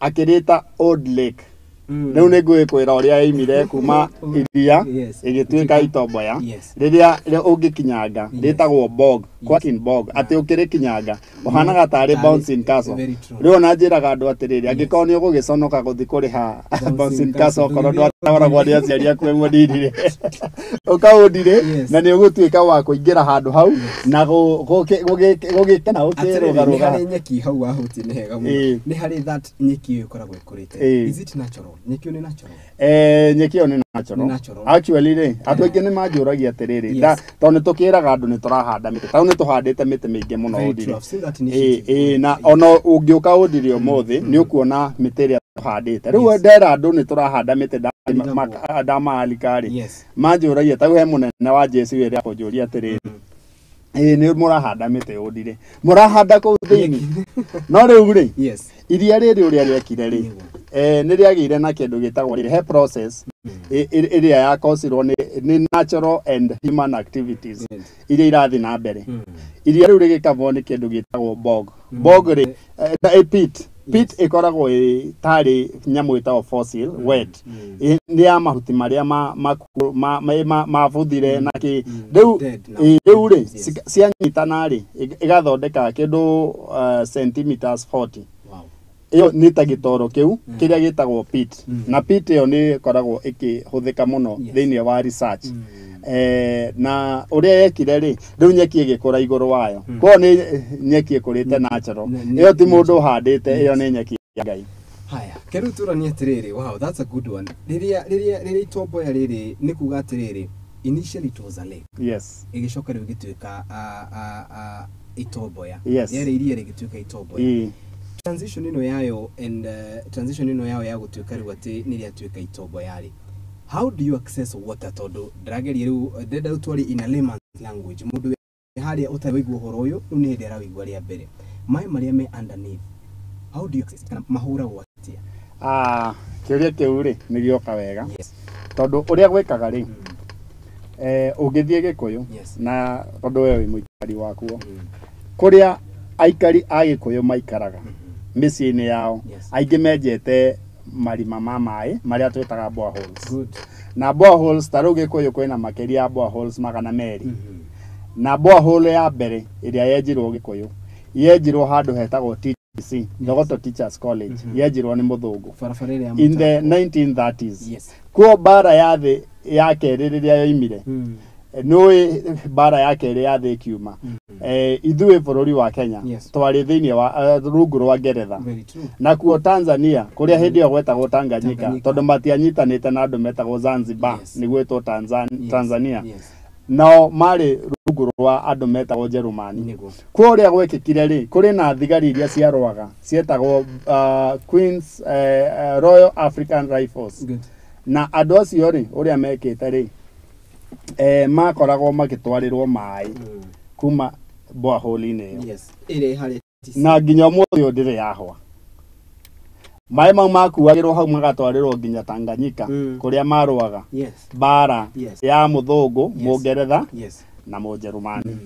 akĩrĩta Old Lake riu ni ngwikwira uria yaimire kuma iria igituika itomboya riria ungikinyanga ritagwo bog quacking bog ati ukiri kinyanga uhanaga tari bouncing castle riu ona njiraga andu atiriri angikorwo ni ugugiconoka guthi kuriha bouncing castle korwo ndwaragwo ni aciari aku emwe ndirire ukaundire na ni ugutuika wa kuingira handu hau na gugikena ukirugaruga ni nyeki hau wahuti ni hega muno ni hari that nyeki ikoragwo ikurite is it natural nyeki ni natural nyeki ni natural actually ri atu aingi ni manjuragia atiriri tondu tukiraga andu ni turahanda miti tau ni tuhandite miti mingi muno undire na ona ungiuka undire umuthi ni ukuona miti ria tuhandite riu ndera andu ni turahanda miti ndama alikari manjuragia tau he munene wa Jesu ira kunjuria atiriri ni murahanda miti undire murahanda ku thiini no riu ri iria riri uria riekire ri ni riagire na kindu gitagwo he process iria ya causirwo ni natural and human activities iria irathi na mbere iria riu rigikavwo ni kindu gitagwo bog ri pit ikoragwo tari nyamu itagwo fossil wet ni ya mahuti maria mabuthire na ki riu ri cianyitana ri igathondeka kindu centimeters 40 iyo ni ta gitoro kiu kiria gitagwo pit na pit iyo ni koragwo ikihuthika muno thiini wa research na uria yekire ri riu nyeki igikura iguru wayo ko ni nyeki ikurite natural iyo ti mundu handite iyo ni nyeki ya Ngai. Haya kerutura ni atiriri wow that's a good one riria itomboya riri ni kuga atiriri initially it was a lake igicoka riu gituika itomboya yari iria rigituika itomboya transition ino yayo and transition ino yayo ya gutuika riu ati ni riatuika itomboya ri how do you access water tondu ndirageria riu ndenda utwari in a layman's language mundu haria utaigua horo uyu ni hindi arawigua ria mbere mai maria me underneath how do you access kana mahura gwatia kiuria kiu ri ni gioka wega tondu uria gwikaga ri ungithie Gikuyu na tondu we wi muikari wakuo kuria aikari a Gikuyu maikaraga micii-ini yao aingi menjete marima ma mai maria twitaga boreholes na boreholes taru Gikuyu kwina makiria ya boreholes magana meri na borehole ya mbere iria yenjirwo Gikuyu yenjirwo handu hetagwo TTC Ndogoto Teachers College yenjirwo ni muthungu in the 1930s kwa bara ya thi ya keri riria yoimire nui bara ya keri ya thi kiuma ithuĩ bururi wa Kenya twari thiini wa rungu rwa Ngeretha na kuo Tanzania kuria hindi yo gwetagwo Tanganyika tondu matianyitanite na andu metagwo Zanzibar niguo Tanzania no mari rungu rwa andu metagwo Jerumani kwa uria gwekikire ri kuri na thigari iria ciarwaga cietagwo Queens Royal African Rifles na andu acio ri uria mekite ri makoragwo magitwarirwo mai kuma borehole-ini na nginya umuthi uyu ndiri yahwa mai mau makuagirwo hau magatwarirwo nginya Tanganyika kuria marwaga bara ya muthungu Mungeretha na Mujerumani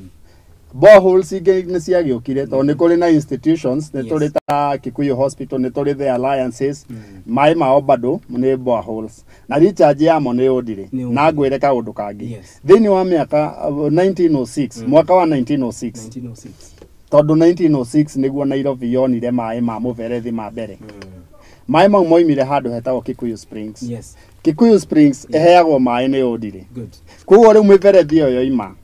boreholes ingi ni ciagiukire tondu ni kuri na institutions ni turi ta Kikuyu Hospital ni turi the alliances mai mao bado ni boreholes na recharge yamo ni undire na ngwire ka undu kangi thiini wa miaka 1906 mwaka wa 1906 tondu 1906 niguo Nairobi yonire mai ma muberethi ma mbere mai mau moimire handu hetagwo Kikuyu Springs Kikuyu Springs eheagwo mai ni undire kuo riu miberethi iyo yoima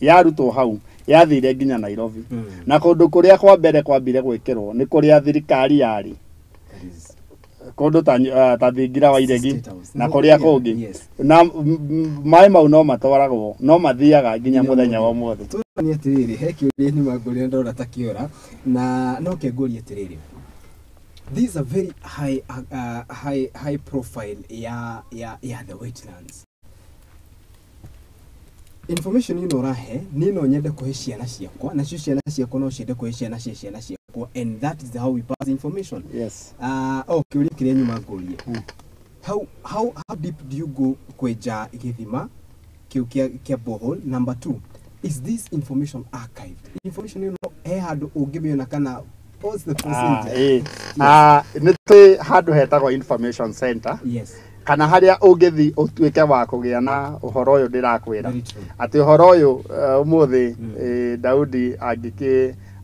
yarutwo hau yathire nginya Nairobi na kundu kuria kwa mbere kwambire gwikirwo ni kuria thirikari yari kundu ta thingira wa iregi na kuria kungi na mai mau no matwaragwo no mathiaga nginya muthenya wa mothe ni atiriri he kiuria ni maguria ndora ta kiora na no kenguria atiriri these are very high profile ya the wetlands information ino rahe nino nyende kuhe ciana ciakwa na ciana ciakwa no ciende kuhe ciana ciakwa and that is how we pass information kiuria kiria nyuma ngurie how deep do you go kweja githima kiu kia borehole number 2 is this information archived information ino he handu ungimiona kana What's the procedure? Nĩ twĩ handũ hetagwo information center. Yes. Kana harĩa ũngĩthi ũtuĩke wa kũgĩa na ũhoro ũyũ ndĩrakwĩra. Atĩ ũhoro ũyũ ũmũthĩ Daudi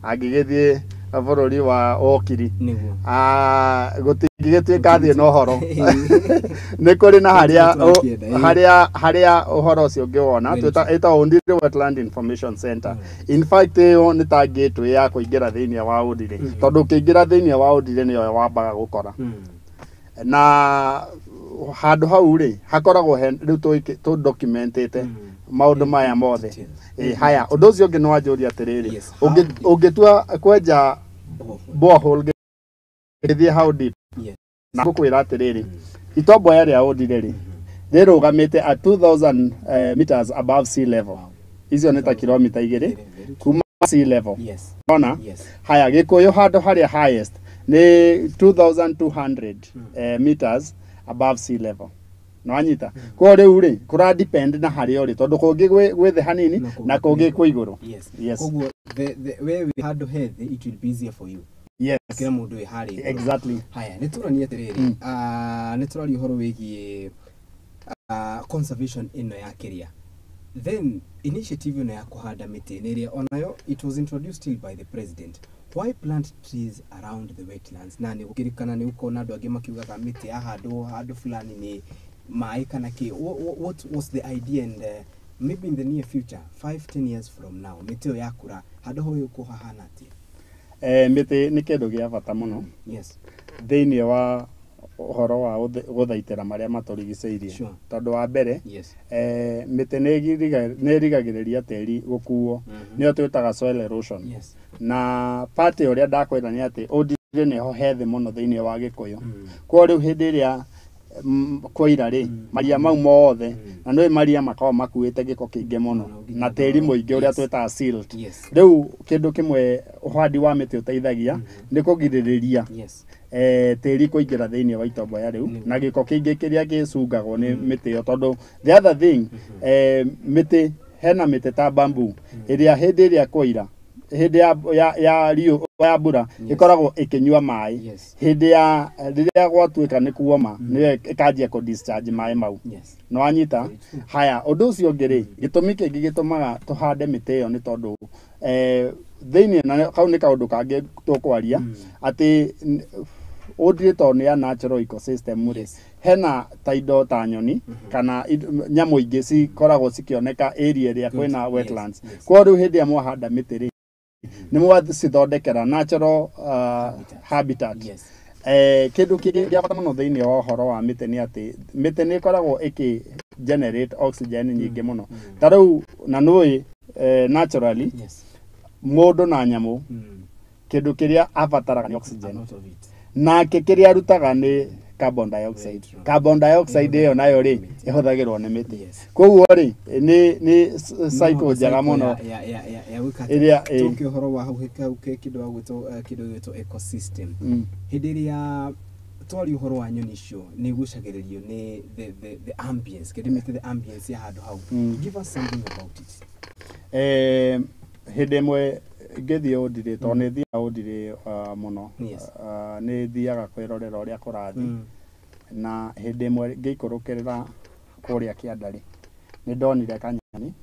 angĩgĩthiĩ bũrũri wa Okiri. Gũtingĩgĩtuĩka thiĩ na ũhoro. Nĩ kũrĩ na harĩa ũhoro ũcio ũngĩwona ĩtagwo Ndiri Wetland Information Center. In fact ĩyo nĩ ta gateway ya kũingĩra thĩinĩ wa Ndiri. Tondũ ũkĩingĩra thĩinĩ wa Ndiri nĩyo wambaga gũkora. Na handũ hau rĩ hakoragwo rĩu tũ documentĩte maũndũ maya mothe. Haya ũndũ ũcio ũngĩ nĩ wanjũria atĩrĩrĩ, ũngĩtua kwenja borehole gĩthiĩ how deep, na ngũkwĩra atĩrĩrĩ itomboya rĩa Ndiri rĩ rĩrũgamĩte at 2000 meters above sea level. Icio nĩ ta kilomita 2 kuma sea level. Ona haya Gĩkũyũ handũ harĩa highest nĩ 2200 meters above sea level. No anyita ko rĩu rĩ kũra depend na harĩa ũrĩ tondũ kũngĩ gwĩthĩ hanini na kũngĩ kwĩ igũrũ. Yes. Koguo where we handũ hethi it will be easier for you. Yes. Kila mũndũ wĩ harĩa. Exactly. Haya nĩ tũrania atĩrĩrĩ nĩ tũrari ũhoro wĩgiĩ conservation ĩno ya kĩria. Then initiative ĩno ya kũhanda mĩtĩ nĩ ĩrĩa onayo it was introduced still by the president. Why plant trees around the wetlands? Na nĩ gũkirikana nĩ ũkona andũ angĩ makiugaga mĩtĩ handũ fulani nĩ maĩ kana kĩ. What was the idea and maybe in the near future 5-10 years from now mĩtĩ ĩyo yakũra handũ hoyo kũhahana atĩa? Mĩtĩ nĩ kĩndũ gĩa bata mũno. Yes. Thĩinĩ wa ũhoro wa gũthaitĩra marĩa matũrigicĩirie. Tondũ wa mbere mĩtĩ nĩ ĩrigagĩrĩria tĩri gũkuo nĩyo twĩtaga soil erosion. Na part ũrĩa ndakwĩra nĩ atĩ Ndiri nĩho hethi mũno thĩinĩ wa Gĩkũyũ. Kwa rĩu hĩndĩ ĩrĩa kwaira rĩ maria mau mothe na nĩ maria makao makuĩte gĩko kĩingĩ mũno na tĩri mũingĩ ũrĩa twĩtaga silt. Rĩu kĩndũ kĩmwe ũhandi wa mĩtĩ ũteithagia nĩ kũgirĩrĩria tĩri kũingĩra thĩinĩ wa itomboya rĩu na gĩko kĩingĩ kĩrĩa gĩcungagwo nĩ mĩtĩ ĩyo. Tondũ the other thing mĩtĩ hena mĩtĩ ta bamboo ĩrĩa hĩndĩ ĩrĩa kwaira hĩndĩ ya riũ ya mbura ĩkoragwo ĩkĩnyua maĩ. Hĩndĩ ya rĩrĩa gwatuĩka nĩ kuoma nĩyo ĩkanjia kũ discharge maĩ mau. No anyita haya ũndũ ũcio ũngĩ rĩ gĩtũmi kĩngĩ gĩtũmaga tũhande mĩtĩ ĩyo nĩ tondũ thĩinĩ na kau nĩ kaũndũ kangĩ tũkwaria atĩ Ndiri to nĩ ya natural ecosystem rĩ hena ta indo ta nyoni kana nyamũ ingĩ cikoragwo cikĩoneka area ĩrĩa kwĩna wetlands. Kwa rĩu hĩndĩ ya mwahanda mĩtĩ rĩ nĩ mwacithondekera natural habitat. Kĩndũ kĩngĩ gĩa bata mũno thĩinĩ wa ũhoro wa mĩtĩ nĩ atĩ mĩtĩ nĩ ĩkoragwo ĩkĩ generate oxygen nyingĩ mũno. Ta rĩu na nũĩ naturally mũndũ na nyamũ kĩndũ kĩrĩa abataraga nĩ oxygen. Nake kĩrĩa arutaga nĩ carbon dioxide. Carbon dioxide ĩyo nayo rĩ ĩhũthagĩrwo nĩ mĩtĩ. Koguo rĩ nĩ cycle njega mũno ĩrĩa tũkĩ ũhoro wa hau kĩndũ gwĩtwo ecosystem. Hĩndĩ ĩrĩa twari ũhoro wa nyoni icio nĩ gucagĩrĩrio nĩ the ambience kĩndũ the ambience ya handũ hau. Give us something about it. Hĩndĩ ĩmwe ngĩthiĩ Ndiri tondũ nĩ thiaga Ndiri mũno nĩ thiaga kwĩrorera ũrĩa kũrathiĩ na hĩndĩ ĩmwe ngĩikũrũkĩrĩra kũrĩa kĩandarĩ nĩ ndonire kanyoni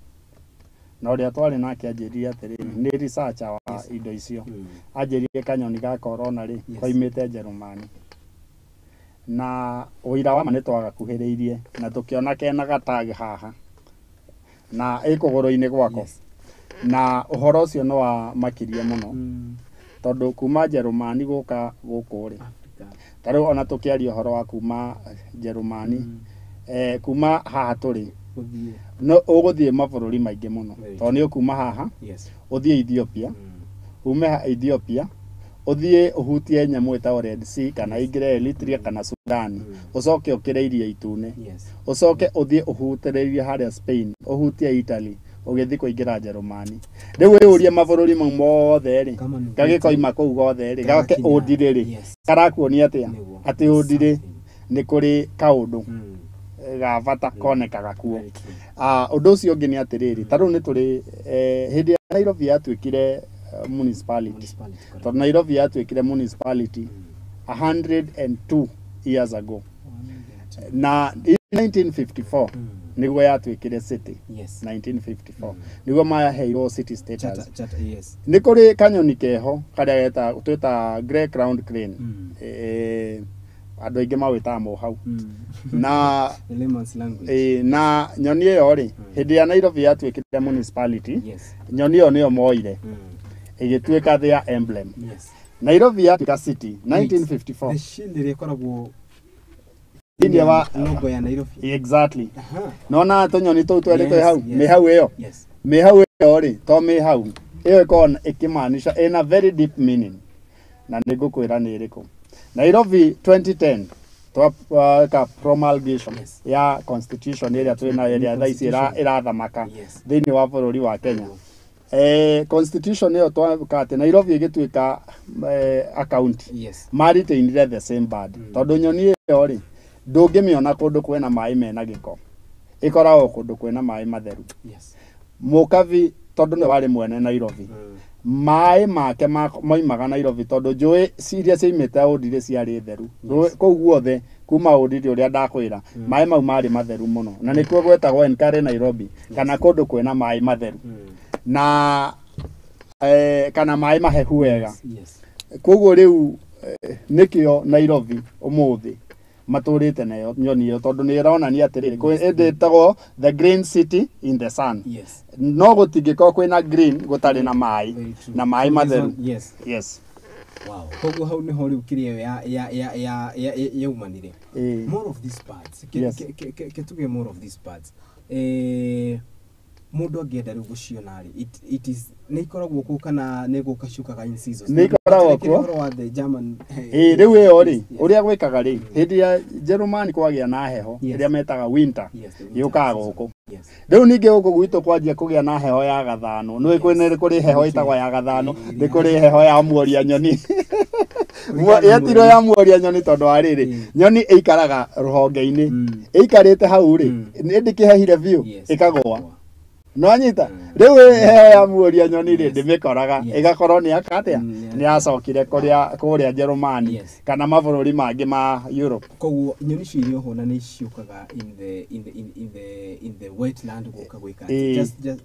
na ũrĩa twarĩ nake anjĩrire atĩrĩrĩ nĩ researcher wa indo icio anjĩrire kanyoni gaka ũrona rĩ koimĩte Njerumani na ũira wa ma nĩ twagakuhĩrĩirie na tũkĩona kena gatag haha na ĩkũgũrũ-inĩ gwako. Na ũhoro ũcio nĩ wa makirie mũno tondũ kuma Njerumani gũka gũkũ rĩ ta rĩu ona tũkĩaria ũhoro wa kuma Njerumani kuma haha tũrĩ no ũgũthiĩ mabũrũri maingĩ mũno tondũ nĩ ũkuma haha ũthiĩ Ethiopia ume Ethiopia ũthiĩ ũhutie nyamũ ĩtagwo Red Sea kana ingĩre Eritrea kana Sudan ũcoke ũkĩre Iria Itune ũcoke ũthiĩ ũhutĩrĩrie harĩa Spain ũhutie Italy ũgĩthiĩ kũingĩra Njerumani. Rĩu ũyũrie mabũrũri mau mothe rĩ gagĩkoima kũu gothe rĩ gake Ndiri rĩ karakuonia atĩ Ndiri nĩ kũrĩ kaũndũ ga bata konekaga kuo. Ũndũ ũcio ũngĩ nĩ atĩrĩrĩ ta rĩu nĩ tũrĩ hĩndĩ ya Nairobi yatuĩkire municipality tondũ Nairobi yatuĩkire municipality 102 years ago na 1954 niguo yatuĩkire city 1954 niguo maheirwo city status nĩ kũrĩ kanyoni keho karĩa twĩta grey crowned crane andũ aingĩ mawĩtaga mohau na na nyoni ĩyo rĩ hĩndĩ ya Nairobi yatuĩkire municipality nyoni ĩyo nĩyo moire ĩgĩtuĩka their emblem Nairobi yatuĩka city 1954 shield ĩkoragwo India wa logo ya Nairobi exactly nona tũnyoni tũu twelĩ twĩ hau mĩhau ĩyo mĩhau ĩyo rĩ to mĩhau ĩyo ĩkoragwo ĩkĩmaanisha in a very deep meaning na nĩngũkwĩra nĩ ĩrĩkũ Nairobi 2010 twaka promulgation ya constitution ĩrĩa twĩna ĩrĩa thaa ici ĩrathamaka thĩinĩ wa bũrũri wa Kenya constitution ĩyo twaka atĩ Nairobi ĩgĩtuĩka a county maritainire the same bird tondũ nyoni ĩyo rĩ ndũngĩmĩona kũndũ kwĩna maĩ mena gĩko ĩkoragwo kũndũ kwĩna maĩ matheru mũkabi tondũ nĩ warĩ mwene Nairobi maĩ make moimaga Nairobi tondũ njũĩ iria cioimĩte ũndire ciarĩ theru kũu guothe kuma ũndire ũrĩa ndakwĩra maĩ mau marĩ matheru mũno na nĩkuo gwetagwo Nkare Nairobi kana kũndũ kwĩna maĩ matheru na kana maĩ mahehu wega koguo rĩu nĩkĩo Nairobi ũmũthĩ matũrĩte nayo nyoni ĩyo tondũ nĩ ĩronania atĩrĩrĩ ĩndĩtagwo the green city in the sun no gũtingĩkorwo kwĩna green gũtarĩ na maĩ matheru wow koguo hau nĩho rĩu kĩrĩa yaumanire more of these parts tuge more of these parts mũndũ angĩenda rĩu gũciona rĩ it is nĩ ikoragwo kuo kana nĩ gũkacukaga in seasons nĩ ikoragwo kuo rĩu ĩyo rĩ ũrĩa gwĩkaga rĩ hĩndĩ ya Jerumani kwagĩa na heho ĩrĩa metaga winter yũkaga gũkũ rĩu ningĩ gũkũ gwitũ kwanjia kũgĩa na heho ya gathano nĩ kũrĩ heho ĩtagwo ya gathano nĩ kũrĩ heho ya muoria nyoni yetirwo ya muoria nyoni tondũ wa rĩrĩ nyoni ĩikaraga rũhonge-inĩ ĩikarĩte hau rĩ ndĩkĩhehire biũ ĩkagũa no nyita rĩu heho ya muoria nyoni rĩ ndĩmĩkoraga ĩgakorwo nĩ akatia nĩ yacokire kũrĩa Jerumani kana mabũrũri mangĩ ma Europe koguo nyoni cirio ho na nĩ ciũkaga in the wetland gũka gwĩka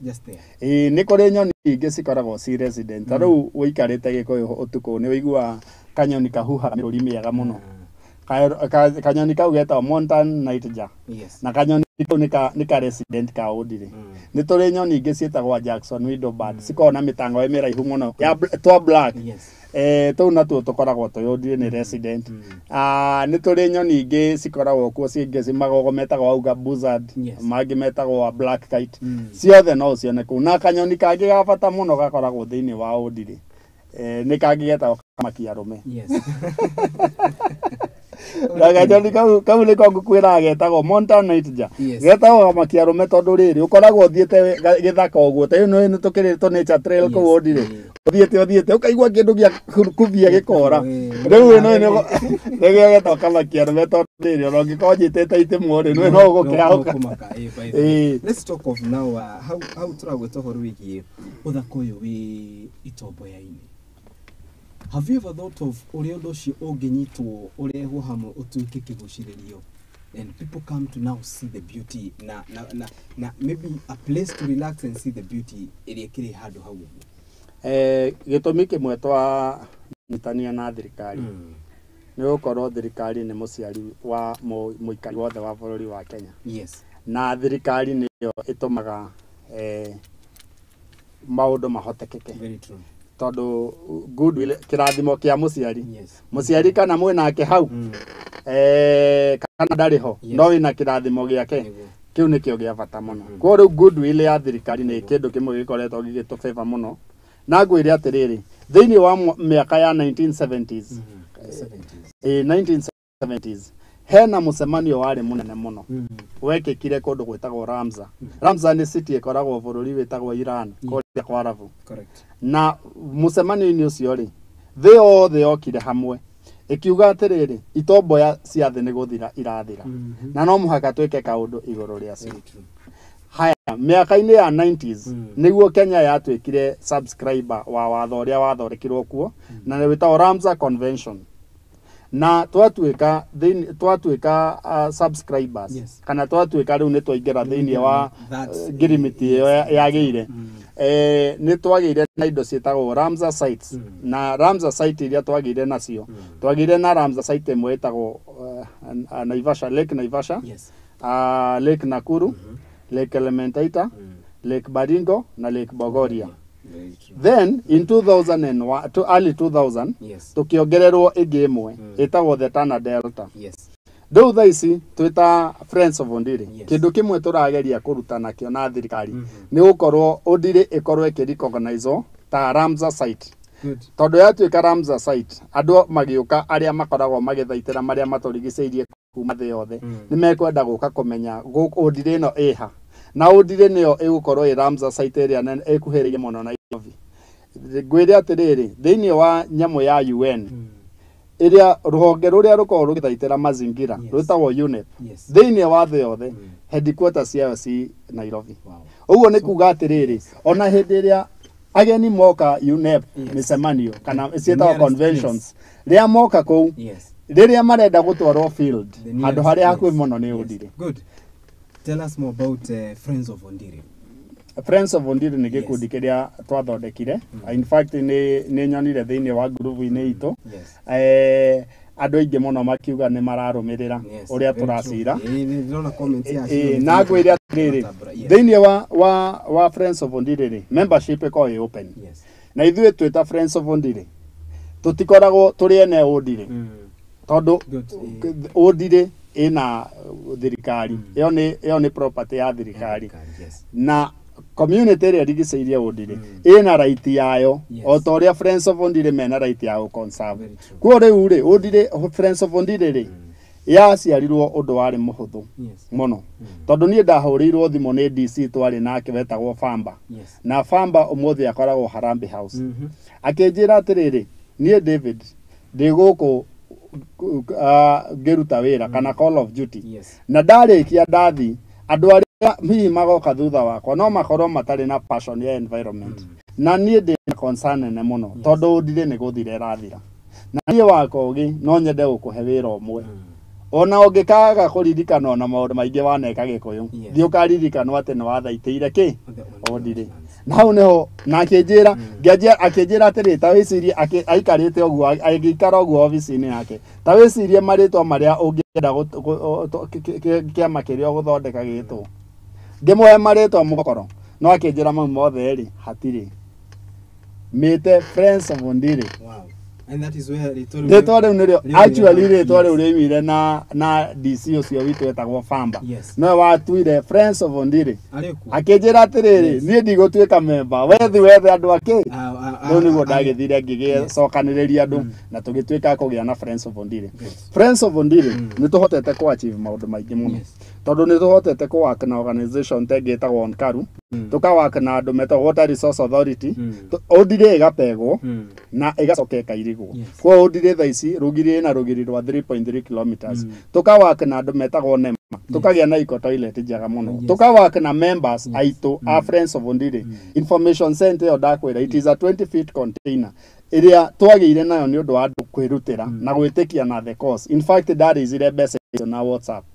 just there nĩ kũrĩ nyoni ingĩ cikoragwo ci resident rĩu ũikarĩte Gĩkũyũ ũtukũ nĩ ũiguaga kanyoni kahuhaga mĩrũri mĩega mũno kanyoni kau getagwo mountain nightjar na kanyoni kau nĩ ka resident ka ũndire nĩ tũrĩ nyoni ingĩ ciĩtagwo Jackson window bird cikoragwo na mĩtango mĩraihu mũno twa black tũu natuo tũkoragwo twĩ ũndire nĩ resident nĩ tũrĩ nyoni ingĩ cikoragwo kuo cingĩ magogo metagwo auga buzzard mangĩ metagwo black kite ciothe no cione kũu na kanyoni kangĩ ga bata mũno gakoragwo thĩinĩ wa ũndire nĩ kangĩ getagwo kamakia-arũme Kanyoni kau nĩko ngũkwĩra getagwo mountain nightjar getagwo kamakia-arũme tondũ rĩrĩ ũkoragwo ũthiĩte gĩthaka ũguo ta ĩno nĩ tũkĩrĩtwo nature trail kũu ũndire ũthiĩte ũkaigua kĩndũ gĩa kubia gĩkora rĩu ĩno nĩgĩo getagwo kamakia-arũme tondũ rĩrĩ ona ũngĩkorwo njĩtĩte itimũ rĩ no ũgũkĩra. Let's talk of now how tũragwĩta ũhoro wĩgiĩ ũthaka ũyũ wĩ itomboya-inĩ. Have you ever thought of ũrĩa ũndũ ũcio ũngĩnyitwo ũrehwo hamwe ũtuĩke kĩgucĩrĩrio and people come to now see the beauty na maybe a place to relax and see the beauty ĩrĩa kĩrĩ handũ hau gĩtũmi kĩmwe twa nyitanĩra na thirikari nĩ gũkorwo thirikari nĩ mũciari wa mũikari wothe wa bũrũri wa Kenya na thirikari nĩyo ĩtũmaga maũndũ mahotekeke tondũ goodwill kĩrathimo kĩa mũciari kana mwĩ nake hau kana ndarĩ ho no wĩna kĩrathimo gĩake kĩu nĩkĩo gĩa bata mũno koguo rĩu goodwill ya thirikari nĩ kĩndũ kĩmwe gĩkoretwo gĩgĩtũbeba mũno na ngwĩre atĩrĩrĩ thĩinĩ wa mĩaka ya 1970s 1970s hena mũcemanio warĩ mũnene mũno wekĩkire kũndũ gwĩtagwo Ramza nĩ city ĩkoragwo bũrũri wĩtagwo Iran kũrĩa kwa Arabu na mũcemanio-inĩ ũcio rĩ thĩ yothe yokire hamwe ĩkiuga atĩrĩrĩ itomboya cia thĩ nĩ gũthira irathira na no mũhaka twĩke kaũndũ igũrũ rĩacio haya miaka-inĩ ya 90s nĩguo Kenya yatuĩkire subscriber wa watho ũrĩa wathondekirwo kuo na nĩ wĩtagwo Ramsar Convention na twatuĩka subscribers kana twatuĩka rĩu nĩ twaingĩra thĩinĩ wa ngirimiti ĩyo yagĩire nĩ twagĩire na indo ciĩtagwo Ramsar sites na Ramsar site iria twagĩire nacio twagĩire na Ramsar site ĩmwe ĩtagwo Naivasha Lake Naivasha Lake Nakuru Lake Elementaita Lake Baringo na Lake Bogoria. Then in 2001 to early 2000 tukiongererwo ĩngĩ ĩmwe ĩtagwo the Tana Delta. Rĩu thaa ici twĩta Friends of Ondiri kĩndũ kĩmwe tũrageria kũruta nakĩo na thirikari nĩ gũkorwo Ondiri ĩkorwo ĩkĩrecognizwo ta Ramsar site. Tondũ yatuĩka Ramsar site andũ magĩũka arĩa makoragwo magĩthaitĩra marĩa matũrigicĩirie kuma thĩ yothe nĩ mekwenda gũka kũmenya Ondiri ĩno ĩha na Ondiri nĩyo ĩgũkorwo ĩ Ramsar site ĩrĩa ĩkuhĩrĩirie mũno na Nairobi. Ngwĩre atĩrĩrĩ thĩinĩ wa nyamũ ya UN ĩrĩa rũhonge rũrĩa rũkoragwo rũgĩthaitĩra mazingira rwĩtagwo UNEP thĩinĩ wa thĩ yothe headquarters ciayo ci Nairobi. Ũguo nĩ kuga atĩrĩrĩ ona hĩndĩ ĩrĩa ageni moka UNEP mĩcemanio kana ciĩtagwo conventions rĩrĩa moka kũu rĩrĩa marenda gũtwarwo field handũ harĩa hakuhĩ mũno nĩ Ondiri. Good. Tell us more about Friends of Ondiri. Friends of Ondiri nĩ gĩkundi kĩrĩa twathondekire. In fact nĩ nyonire thĩinĩ wa group-inĩ itũ andũ aingĩ mũno makiuga nĩ mararũmĩrĩra ũrĩa tũracira na ngwĩre atĩrĩrĩ thĩinĩ wa Friends of Ondiri membership ĩkoragwo ĩ open na ithuĩ twĩta Friends of Ondiri tũtikoragwo tũrĩ ene Ondiri tondũ Ondiri ĩna thirikari ĩyo nĩ property ya thirikari na community ĩrĩa rigicĩirie Ondiri ĩna right yayo o ta ũrĩa Friends of Ondiri mena right ya gũconserve. Kuo rĩu rĩ Ondiri Friends of Ondiri rĩ yaciarirwo ũndũ warĩ mũhũthũ mũno tondũ niĩ ndahũrĩirwo thimũ nĩ DC twarĩ nake wetagwo Famba na Famba ũmũthĩ akoragwo Harambee House akĩnjĩra atĩrĩrĩ niĩ David ndĩ gũkũ ngĩruta wĩra kana call of duty na ndarĩkia ndathi andũ arĩa hihi magoka thutha wakwa no makorwo matarĩ na passion ya environment na niĩ ndĩ na concern nene mũno tondũ Ondiri nĩ gũthira ĩrathira na niĩ wakogi no nyende gũkũhe wĩra ũmwe ona ũngĩkaga kũririkana na maũndũ maingĩ waneka Gĩkũyũ thiĩ ũkaririkana atĩ nĩ wathaitĩire kĩ Ondiri na hau nĩho na akĩnjĩra atĩrĩ ta wĩcirie aikarĩte ũguo agĩikara ũguo ofici-inĩ yake ta wĩcirie marĩtwa marĩa ũngĩenda kĩama kĩrĩa gũthondeka gĩtwo ngĩmũhe marĩtwa mũgokoro no akĩnjĩra mau mothe rĩ hatirĩ mĩte Friends of Ondiri. And that is where rĩtwa rĩu nĩrĩo actually rĩtwa rĩu rĩumire na DC ũcio witũ etagwo Famba no watuire Friends of Ondiri akĩnjĩra atĩrĩrĩ niĩ ndigũtuĩka member wethe andũ akĩ rĩu nĩguo ndagĩthire ngĩgĩcokanĩrĩria andũ na tũgĩtuĩka kũgĩa na Friends of Ondiri. Friends of Ondiri nĩ tũhotete kũ achieve maũndũ maingĩ mũno tondũ nĩ tũhotete kũ work na organization ĩtagwo Onkaru tũkawaka na andũ metagwo Water Resource Authority Ondiri ĩgapegwo na ĩgacoka ĩkairigwo. Kwa Ondiri thaa ici rũgiri na rũgiri rwa 3.3 kilometers tũkawaka na andũ metagwo NEMA tukagĩa na eco toilet njega mũno tukawaka na members aitũ a Friends of Ondiri information center ĩyo ndakwĩra it is a 20 feet container ĩrĩa twagĩire nayo nĩ ũndũ wa andũ kwĩrutĩra na gwĩtĩkia na the cause. In fact ndarĩcire mbeca na WhatsApp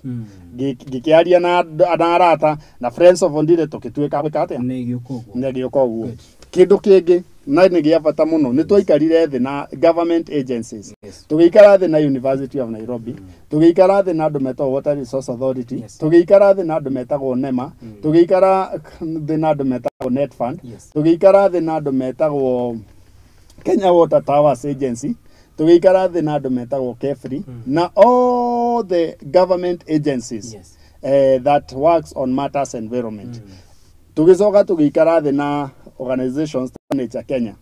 ngĩkĩaria na arata na Friends of Ondiri tũkĩtuĩka atĩa nĩ gĩũka ũguo. Kĩndũ kĩngĩ na nĩ gĩa bata mũno nĩ twaikarire thĩ na government agencies tũgĩikara thĩ na University of Nairobi tũgĩikara thĩ na andũ metagwo Water Resource Authority tũgĩikara thĩ na andũ metagwo NEMA tũgĩikara thĩ na andũ metagwo Net Fund tũgĩikara thĩ na andũ metagwo Kenya Water Towers Agency tũgĩikara thĩ na andũ metagwo Kefri na all the government agencies that works on matters environment tũgĩcoka tũgĩikara thĩ na organizations ta Kenya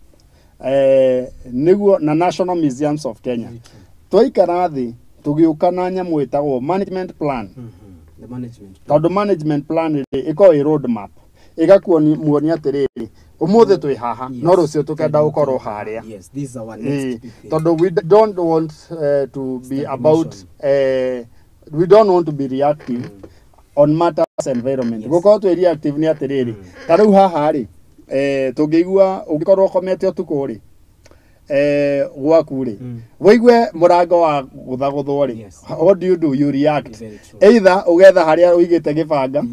nĩguo na National Museums of Kenya twaikara thĩ tũgĩũka na nyamũ ĩtagwo management plan tondũ management plan ĩkoragwo ĩ road map ĩgakuonia atĩrĩrĩ ũmũthĩ twĩ haha no rũciũ tũkenda gũkorwo harĩa tondũ we don't want to be about we don't want to be reactive on matters environment gukorwo twi reactive ni atiriri ta riu haha ri tungigua ungikorwo komete utuku ri gwaku ri woigwe murango wa guthaguthwo ri what do you react either ugetha haria uigite gibanga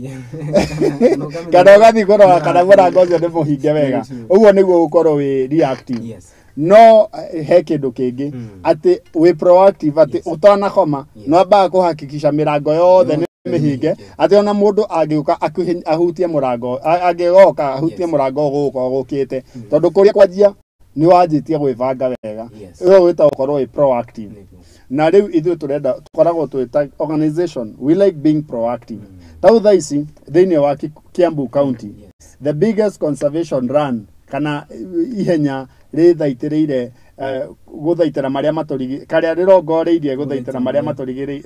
kana ugathi kurora kana murango ucio ni muhinge wega uguo niguo ukorwo wi reactive no he kindu kingi ati we proactive ati utana koma no amba kuhakikisha mirango yothe ni mihinge ati ona mundu angiuka ahutie murango angigoka ahutie murango guko gukite tondu kuria kwanjia ni wanjitie gwibanga wega iyo wita ukorwo wi proactive na riu ithu turenda tukoragwo twita organization we like being proactive tau thaici thiini wa Kiambu County the biggest conservation run kana ihenya rithaitiriire guthaitira maria maturigi karia rirongoreirie guthaitira maria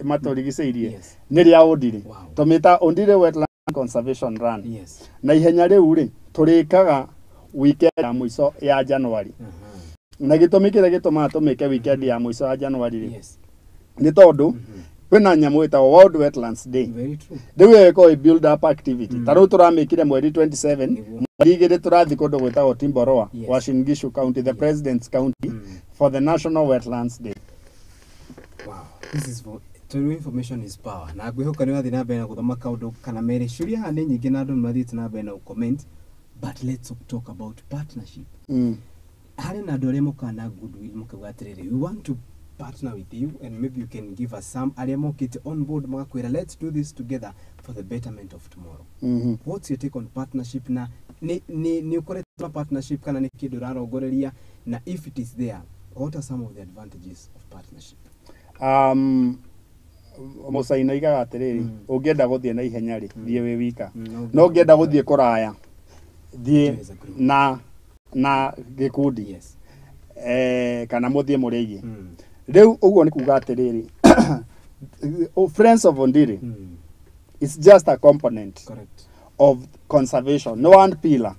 maturigiceirie ni ria Ondire tumita Ondire Wetland Conservation Run na ihenya riu ri turikaga weekend ya mwiso ya January na gitumi kire gituma tumike weekend ya mwiso ya January ri ni tondu kwina nyamu ita World Wetlands Day riu eko build up activity taru turamikire mweri 27 mweri turathi kundu gwitagwo Timboroa Uasin Gishu County the President's County for the National Wetlands Day. Wow, this is for true information is power na ngwihoka ni wathi na mbere na guthoma kaundu kana mere shuria hane nyingi na andu mathite na mbere na comment but let's talk about partnership. Hari na dore mukana goodwill mukaga atiriri we want to partner with you and maybe you can give us some alemokite on board magakwira let's do this together for the betterment of tomorrow. What's your take on partnership na ni ukoretwa partnership kana ni kindu rarongoreria na if it is there what are some of the advantages of partnership? Musaina igaga atiriri ungienda guthie na ihenya ri thie wi wika no ungienda guthie kuraya thie na gikundi kana muthie murigi riu uguo ni kuga atiriri Friends of Ondire is just a component of conservation no one pillar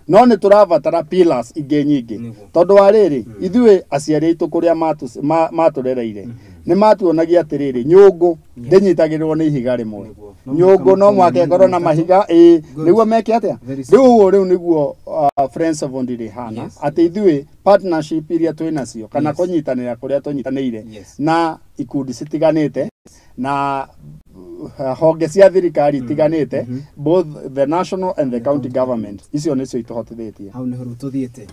no ni turavatara pillars inge nyingi tondu ariri ithuĩ aciari aitu kuria maturereire ni matuonagia atiriri nyungu ndinyitagirwo ni ihiga rimwe nyungu no mwake ngoro na mahiga niguo meke atia riu niguo Friends of Ondire hana ati ithuĩ partnership iria twinacio kana kunyitanira kuria tunyitanire na ikundi citiganite na honge cia thirikari tiganite both the national and the county government icio nicio ituhotithitie hau ni horu tuthiete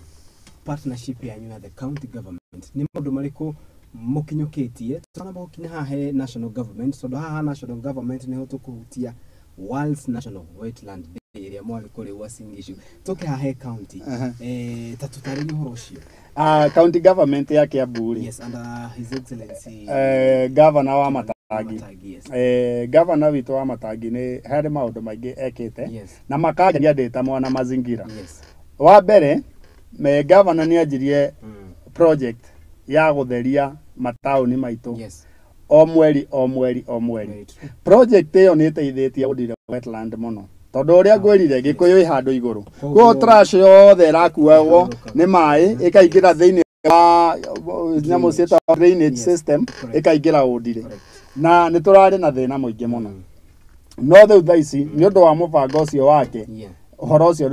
partnership yanyu na the county government ni maundu mariku mukinyukitie tuna bokinya hahe national government so haha national government ni hotukuhutia World's National Wetland Day iria mwali kuri Uasin Gishu toke hahe county tatutariri horo ucio county government ya Kiambu yes under his excellency governor wa Matagi governor witu wa Matagi ni hari maundu maingi ekite na makajaria ndeta mwana mazingira wa mbere governor ni anjirie project ya gutheria matauni maitu o mweri project iyo ni teithitie Ondire Wetland muno tondu uria ngwirire gikuyu ihandu iguru ko trash yothe irakuagwo ni mai ikaingira thiini wa nyamu cieta drainage system ikaingira Ondire na ni turari na thina muingi muno no thau thaici ni undu wa mubango ucio wake uhoro ucio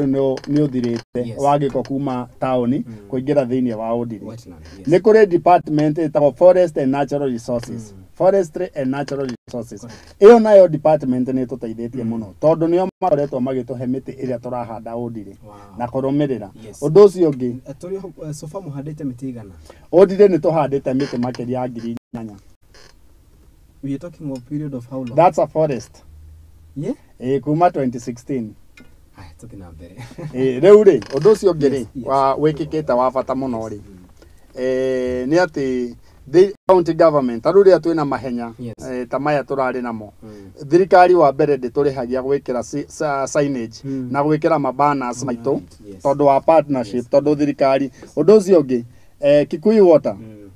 ni uthirite wa giko kuma tauni kuingira thiini wa Ondire ni kuri department itago forest and natural resources forestry and natural resources iyo nayo department ni tuteithĩtie muno tondu nio makoretwo magituhe miti iria turahanda Ondire na kurumirira undu ucio ungi turi sofa muhandite miti igana Ondire ni tuhandite miti makiria ya 8,000 we are talking of period of how long that's a forest kuma 2016 tukina mbere riu ri undu ucio ungi ri wa wikikite wa bata muno ri ni ati the county government aruria twina mahenya ta maya turari namo thirikari wa mbere nditurihagia gwikira signage na gwikira mabanners maitu tondu wa partnership tondu thirikari undu ucio ungi Kikuyu water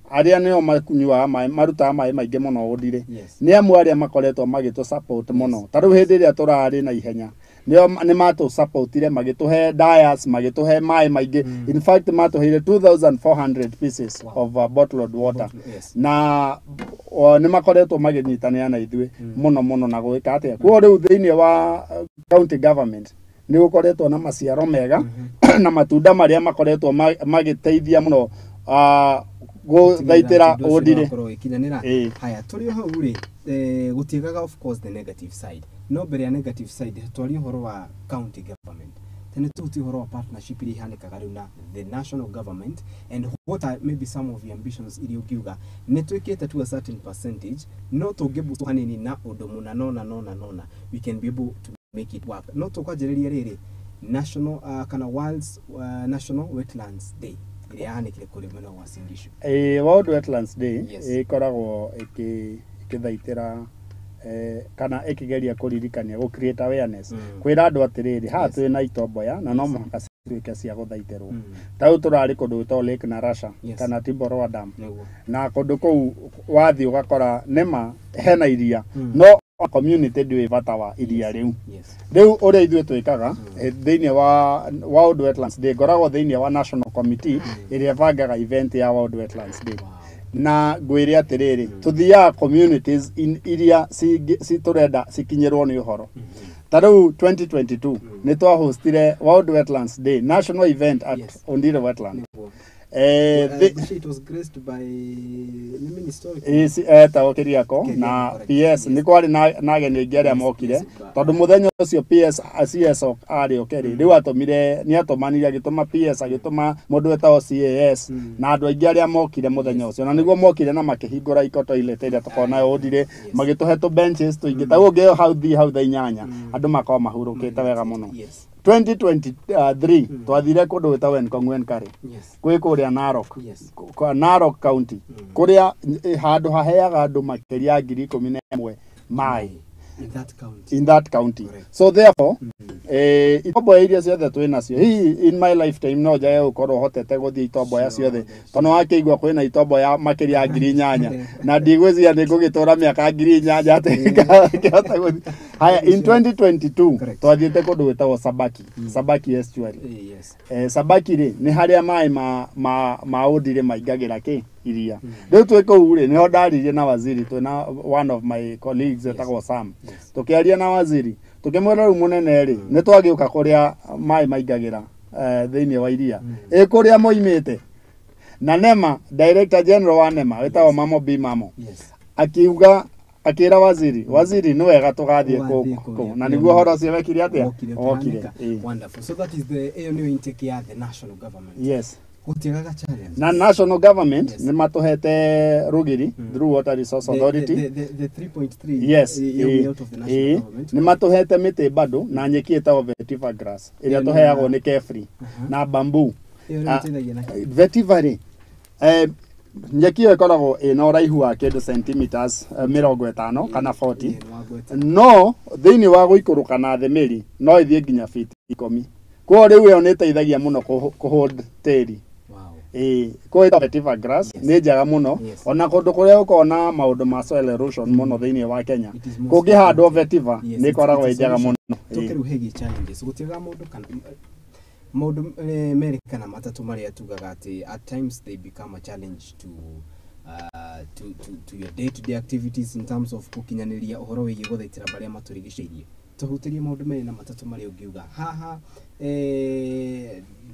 aria nio makunywa maruta mai maingi muno Ondire ni amwe aria makoretwo magitu support muno ta riu hindi iria turari na ihenya nĩ matũ supportire magĩtũhe diets magĩtũhe maĩ maingĩ in fact matũheire 2400 pieces of bottled water na nĩ makoretwo magĩnyitanĩra na ithuĩ mũno na gwĩka atĩa kuo rĩu thĩinĩ wa county government nĩ gũkoretwo na maciaro mega na matunda marĩa makoretwo magĩteithia mũno gũthaitĩra ũndire haya tũrĩ hau rĩ gũtigaga of course the negative side no mbere ya negative side twaria ũhoro wa county government tene tuti ũhoro wa partnership iria ihanĩkaga rĩu na the national government and what are maybe some of the ambitions iria ũngiuga nĩ twĩkĩte to a certain percentage no tũngĩboost hanini na ũndũ mũna nona we can be able to make it work no tũkwanjĩrĩria rĩrĩ national kana world's national wetlands day iriahanĩkire kũrĩ mwena wa Singishu World Wetlands Day ikoragwo ikithaitĩra kana ikigeria kuririkania go create awareness kwira andu atiriri ha twi na itomboya na no muhaka cituike cia guthaiterwo tau turari kundu to Lake na Russia kana Timboroa Dam na kundu kou wathi ugakora nema hena iria no community ndui bata wa iria riu riu uria ithuĩ twikaga thĩinĩ wa World Wetlands Day ngoragwo thĩinĩ wa national committee iria bangaga event ya World Wetlands Day na ngwĩre atiriri tuthiaga communities iria turenda cikinyirwo ni uhoro tarau 2022 ni twa hostire World Wetlands Day national event at Ondire Wetland it was graced by Kariuki na PS ni kwari na ageni aingĩ arĩa mokire tondu muthenya ucio PS CS ari okeri riu atomire ni atomanire agituma PS agituma mundu wetao CAS na andu aingĩ arĩa mokire muthenya ucio na niguo mokire na makihingura ikoto ile iria tukona Ondire magituhe to benches tuingi ta ũngĩo hau tha inyanya andu makao mahurũkĩte wega mũno 2023 twathire kundu wetao Nkong'wen kwi kuria Narok County kuria handu haheaga andu makiria 11,000 mai in that county so therefore itombo iria ciothe twinacio in my lifetime no jae ukorwo hotete guthii itombo ya ciothe tono wakĩigua kwina itombo ya makiria 8,000 na ndigwĩciria nĩ ngũgĩtũra mĩaka 8,000 atekĩhota guthii haya in 2022 twathiĩte kũndũ gwĩtagwo Sabaki estuary Sabaki rĩ nĩ harĩa maĩ ma Ondire maingagĩra iria rĩu twĩ kũu rĩ nĩho ndaririe na waziri twĩna one of my colleagues etagwo Sam tukiaria na waziri tukimwera rĩu munene rĩ nĩ twagĩũka kũrĩa maĩ maingagĩra thĩinĩ wa iria kũrĩa moimĩte na NEMA director general wa NEMA wetagwo Mamo akiuga akira waziri nĩ wega tugathiĩ kũ na niguo horo cio wekire atĩa okire wonderful so that is the new intake ya the national government yes gutigaga challenge na national government ni matuhete rugiri through water resource authority the 3.3 yes out of the national government ni matuhete miti bado na nyeki etagwo vetiver grass iria tuheagwo ni carefree na bamboo vetiver nyeki ĩyo ĩkoragwo ĩna ũraihu wa kĩndũ centimeters 50 kana 40 no thĩinĩ wa gũikũrũka na thĩ mĩri no ĩthiĩ nginya fiti 10 kwa rĩu ĩyo nĩ ĩteithagia mũno kũhold tĩri kwa ĩta vetiver grass nĩ njega mũno ona kũndũ kũrĩa ũkona maũndũ ma soil erosion mũno thĩinĩ wa Kenya kũngĩhandwo vetiver nĩ ĩkoragwo ĩ njega mũno tũkĩrĩu hegi challenges gũtiga mũndũ kana maundu merikana matatu maria tugaga ati at times they become a challenge to your day-to-day activities in terms of kukinyaniria uhoro wigi guthaitira baria maturigiceirie tuhutirie maundu meri na matatu maria ungiuga haha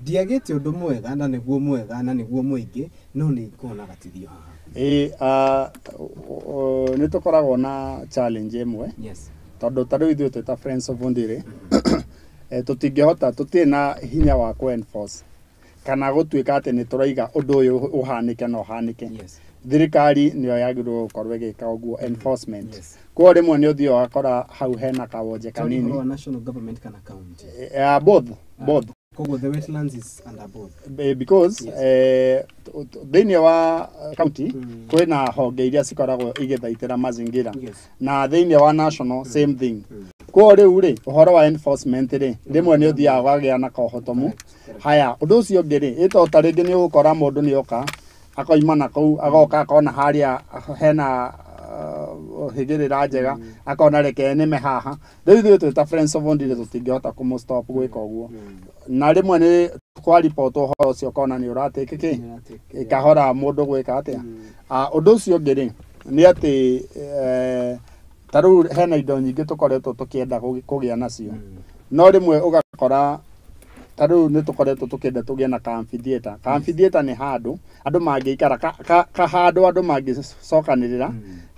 diagete undu mwega na niguo mwega na niguo muingi no ni ikona gatithio haha ni tukoragwo na challenge imwe tondu tariu ithuĩ twĩta Friends of Ondire tutingihota tutina hinya wa ku enforce kana gutuika ati ni turaiga undu uyu uhanike no hanike thirikari niyo yagirwo gukorwo igika uguo enforcement kwa rimwe ni uthio akora hau hena kawonje kanini national government kana county both Kogo the wetlands is under both because thĩinĩ wa county kwina honge iria cikoragwo igithaitĩra mazingira na thĩinĩ wa national same thing kwa rĩu rĩ ũhoro wa enforcement rĩ rĩmwe nĩ ũthiaga wagĩa na kahotomu haya ũndũ ũcio ũngĩ rĩ ĩtota rĩngĩ nĩ ũgũkora mũndũ nĩ oka akoima na kũu agoka akona harĩa hena higirira njega akona reke nime haha riu ithuĩ twĩ ta Friends of Ondire tũtingĩhota kũmũ-stop gwĩka ũguo na rĩmwe nĩ kwa report ũhoro ũcio ũkona nĩ ũratĩkĩkĩ ikahora mũndũ gwĩka atĩa ũndũ ũcio ũngĩ rĩ nĩ atĩ ta rĩu hena indo nyingĩ tũkoretwo tũkĩenda kũgĩa nacio no rĩmwe ũgakora ta rĩu nĩ tũkoretwo tũkĩenda tũgĩe na amphitheater. Amphitheater nĩ handũ andũ mangĩikara handũ andũ mangĩcokanĩrĩra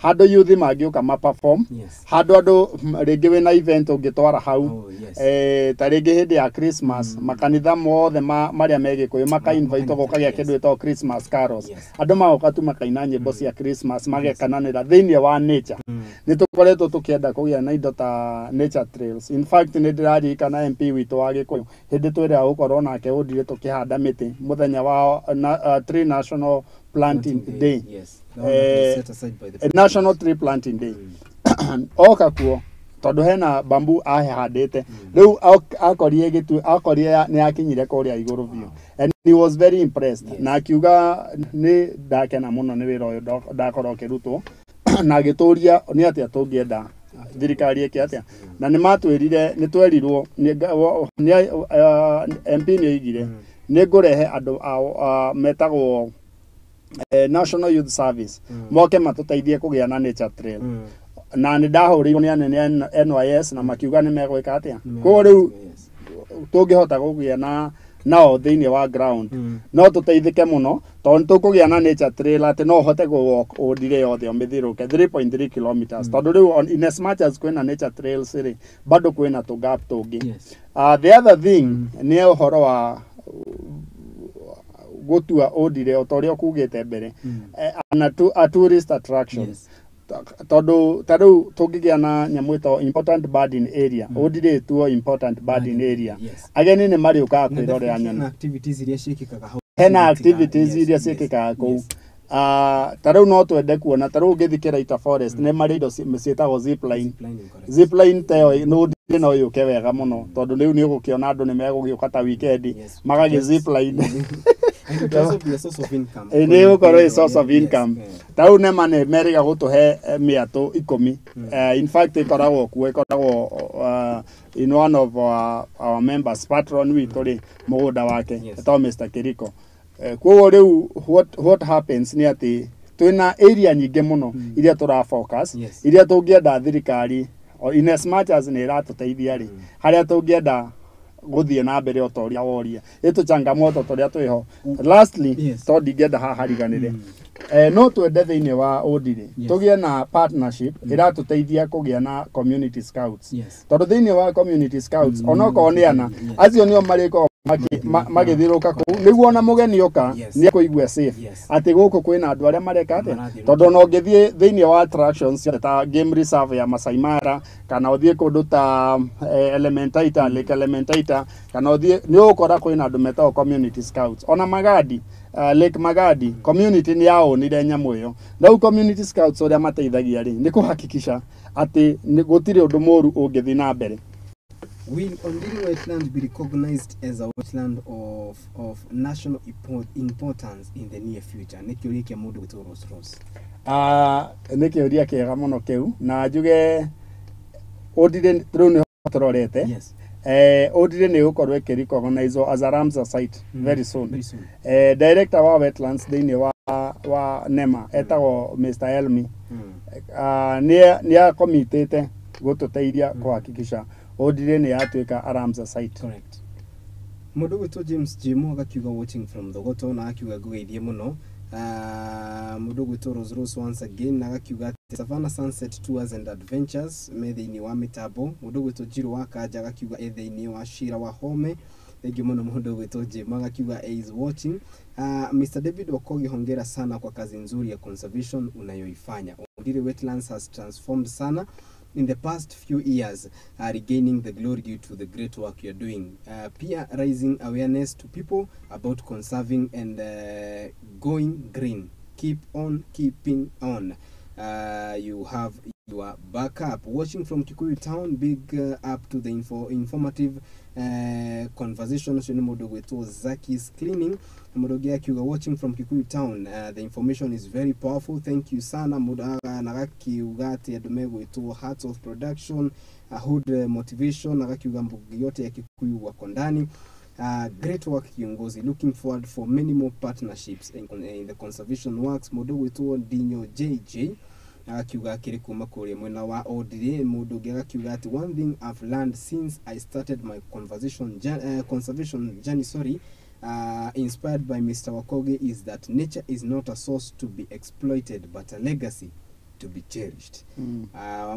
handũ youth mangĩũka ma-perform handũ andũ rĩngĩ wĩna event ũngĩtwara hau ta rĩngĩ hĩndĩ ya Christmas makanitha mothe marĩa megĩkũyũ maka-invite gũkagĩa kĩndũ gĩtagwo Christmas carols andũ magoka tu makaina nyĩmbo cia Christmas magekananĩra thĩinĩ wa nature nĩ tũkoretwo tũkĩenda kũgĩa na indo ta nature trails. In fact nĩ ndĩraririkana MP witũ wa Gĩkũyũ hĩndĩ twĩrĩga gũkorwo nake Ondire tũkĩhanda mĩtĩ mũthenya wa Tree National Planting Day National Tree Planting Day oka kuo tondu hena bamboo ahandĩte rĩu akorire nĩ akinyire kũrĩa igũrũ biũ and he was very impressed na akiuga nĩ ndakena mũno nĩ wĩra ũyũ ndakorwo ũkĩrutwo na agĩtũria nĩ atĩa tũngĩenda thirikari ĩke atĩa na nĩ matwĩrire nĩ twerirwo MP nĩ oigire nĩ ngũrehe andũ metagwo National Youth Service moke matũteithie kũgĩa na nature trail na nĩ ndahũrĩirwo nĩ anene NYS na makiuga nĩ megwĩka atĩa koguo rĩu tũngĩhota kũgĩa nao thĩinĩ wa ground no tũteithĩke mũno tondũ tũkũgĩa na nature trail atĩ no ũhote walk Ondire yothe ũmĩthiũrũrũke 3.3 kilometers tondũ rĩu in as much as kwĩna nature trails rĩ bado kwĩna tũgap tũngĩ the other thing nĩ ũhoro wa gũtua Ondire o ta ũrĩa ũkugĩte mbere a tourist attraction tondu ta rĩu tũngĩgĩa na nyamũ ĩtagwo important birding area Ondire tuo important birding area ageni nĩ marĩũkaga kwĩrorera nyoni hena activities iria ciĩkĩkaga kũu ta rĩu no twende kuona ta rĩu ũngĩthiĩ Kĩraita forest nĩ marĩ indo ciĩtagwo zipline ta ĩyo Ondire no yũke wega mũno tondũ rĩu nĩ ũgũkĩona andũ nĩ megũgĩũka ta weekend magagĩ zipline nĩ gũkorwo ĩ source of income ta rĩu nema nĩ merĩga gũtũhe mĩatũ 10 in fact ĩkoragwo kuo ĩkoragwo in one of our members patron witũ rĩ mũgũnda wake ĩtagwo Mr. Kiriko koguo rĩu what happens nĩ atĩ twĩna area nyingĩ mũno iria tũrafocus iria tũngĩenda thirikari in as much as nĩ ĩratũteithia rĩ harĩa tũngĩenda gũthiĩ na mbere o ta ũrĩa woria ĩtũ changamoto tũrĩa twĩho lastly to ndingĩenda haha hariganĩre no twende thĩinĩ wa Ondire tũgĩe na partnership ĩratũteithia kũgĩa na community scouts tondũ thĩinĩ wa community scouts onokorwo nĩ ana acio nĩo marĩkoragwo magĩthiũrũrũka kũu nĩguo ona mũgeni oka nĩ akũigua safe atĩ gũkũ kwĩna andũ arĩa mareka atĩa tondũ ona ũngĩthiĩ thĩinĩ wa attractions ta game reserve ya Masai Mara kana ũthiĩ kũndũ ta Lake Elementaita kana ũthiĩ nĩ ũgũkora kwĩna andũ metagwo community scouts ona Magadi Lake Magadi community nĩ yaonire nyamũ ĩyo rĩu community scouts ũrĩa mateithagia rĩ nĩ kũhakikisha atĩ gũtirĩ ũndũ mũru ũngĩthiĩ na mbere. Will Ondire wetland be recognized as a wetland of national importance in the near future? Nĩ kĩũria kĩa mũndũ gwĩtwo Rose. Nĩ kĩũria kĩega mũno kĩu na njuge Ondire rĩu nĩ tũrorete Ondire nĩ gũkorwo ĩkĩrecognized as a Ramsar site very soon. Director wa wetlands thĩinĩ wa NEMA etagwo Mr. Elmi nĩ akomitĩte gũtũteithia kũhakikisha Ondire nĩ yatuĩka a Ramsar site. Correct. Mũndũ gwĩtwo James Jimo agakiuga watching from Thogoto na akiuga ngũgeithie mũno mũndũ gwĩtwo Rose once again na agakiuga Savannah Sunset Tours and Adventures me thĩinĩ wa mĩtambo mũndũ gwĩtwo Jiro wa Kanja agakiuga thĩinĩ wa Shira wa Home thengi mũno mũndũ gwĩtwo Jimo agakiuga is watching. Mr. David Okogi, hongera sana kwa kazi nzuri ya conservation unayoifanya. Ondire wetlands has transformed sana in the past few years, regaining the glory due to the great work you're doing. Pia raising awareness to people about conserving and going green. Keep on keeping on. You have your backup. Watching from Kikuyu town, big up to the informative conversation ucio ni mundu gwitwo Zaki's Cleaning mundu ungi akiuga watching from Kikuyu town. The information is very powerful, thank you sana. Mundu nagakiuga ati andu megwitwo Hearts of Production, Hood Motivation, nagakiuga mbugi yote ya Kikuyu wako ndani. Great work kiongozi, looking forward for many more partnerships in the conservation works. Mundu gwitwo Dinyo JJ akiuga kiri kuma kuri mwena wa Odire. Mundu ungi akiuga ati one thing I've learned since I started my conservation journey inspired by Mr. Wakoge is that nature is not a source to be exploited but a legacy to be cherished.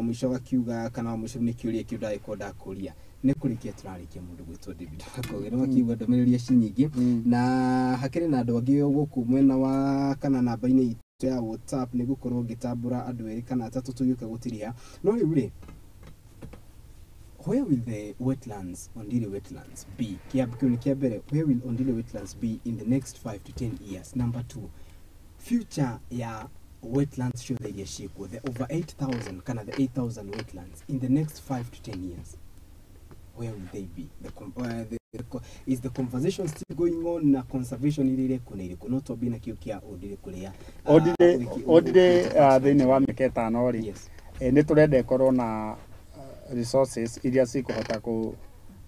Mwisho wakiuga kana mwisho ni kiuria kiuda ikoda kuria ne kurikia turarikia mundu gwitwo David Wakoge no akiuga ndomereria cinyingi na hakiri na andu angi guku mwena wa kana namba-ini ya WhatsApp ni gukorwo gitambura andu eri kana atatu tuyuka gutiria no riu ri where will the wetlands, Ondile wetlands be? Where will Ondile wetlands be in the next 5 to 10 years? Number 2, future ya wetlands show the yeshiko, the over 8,000, kana the 8,000 wetlands in the next 5 to 10 years. Where will they be? Is the conversation still going on na conservation ile kunile kunoto bina kiukia Ondile kulea? Ondile thini wa miketa nori. Yes. Ni turende korwo na resources iria cikuhota ku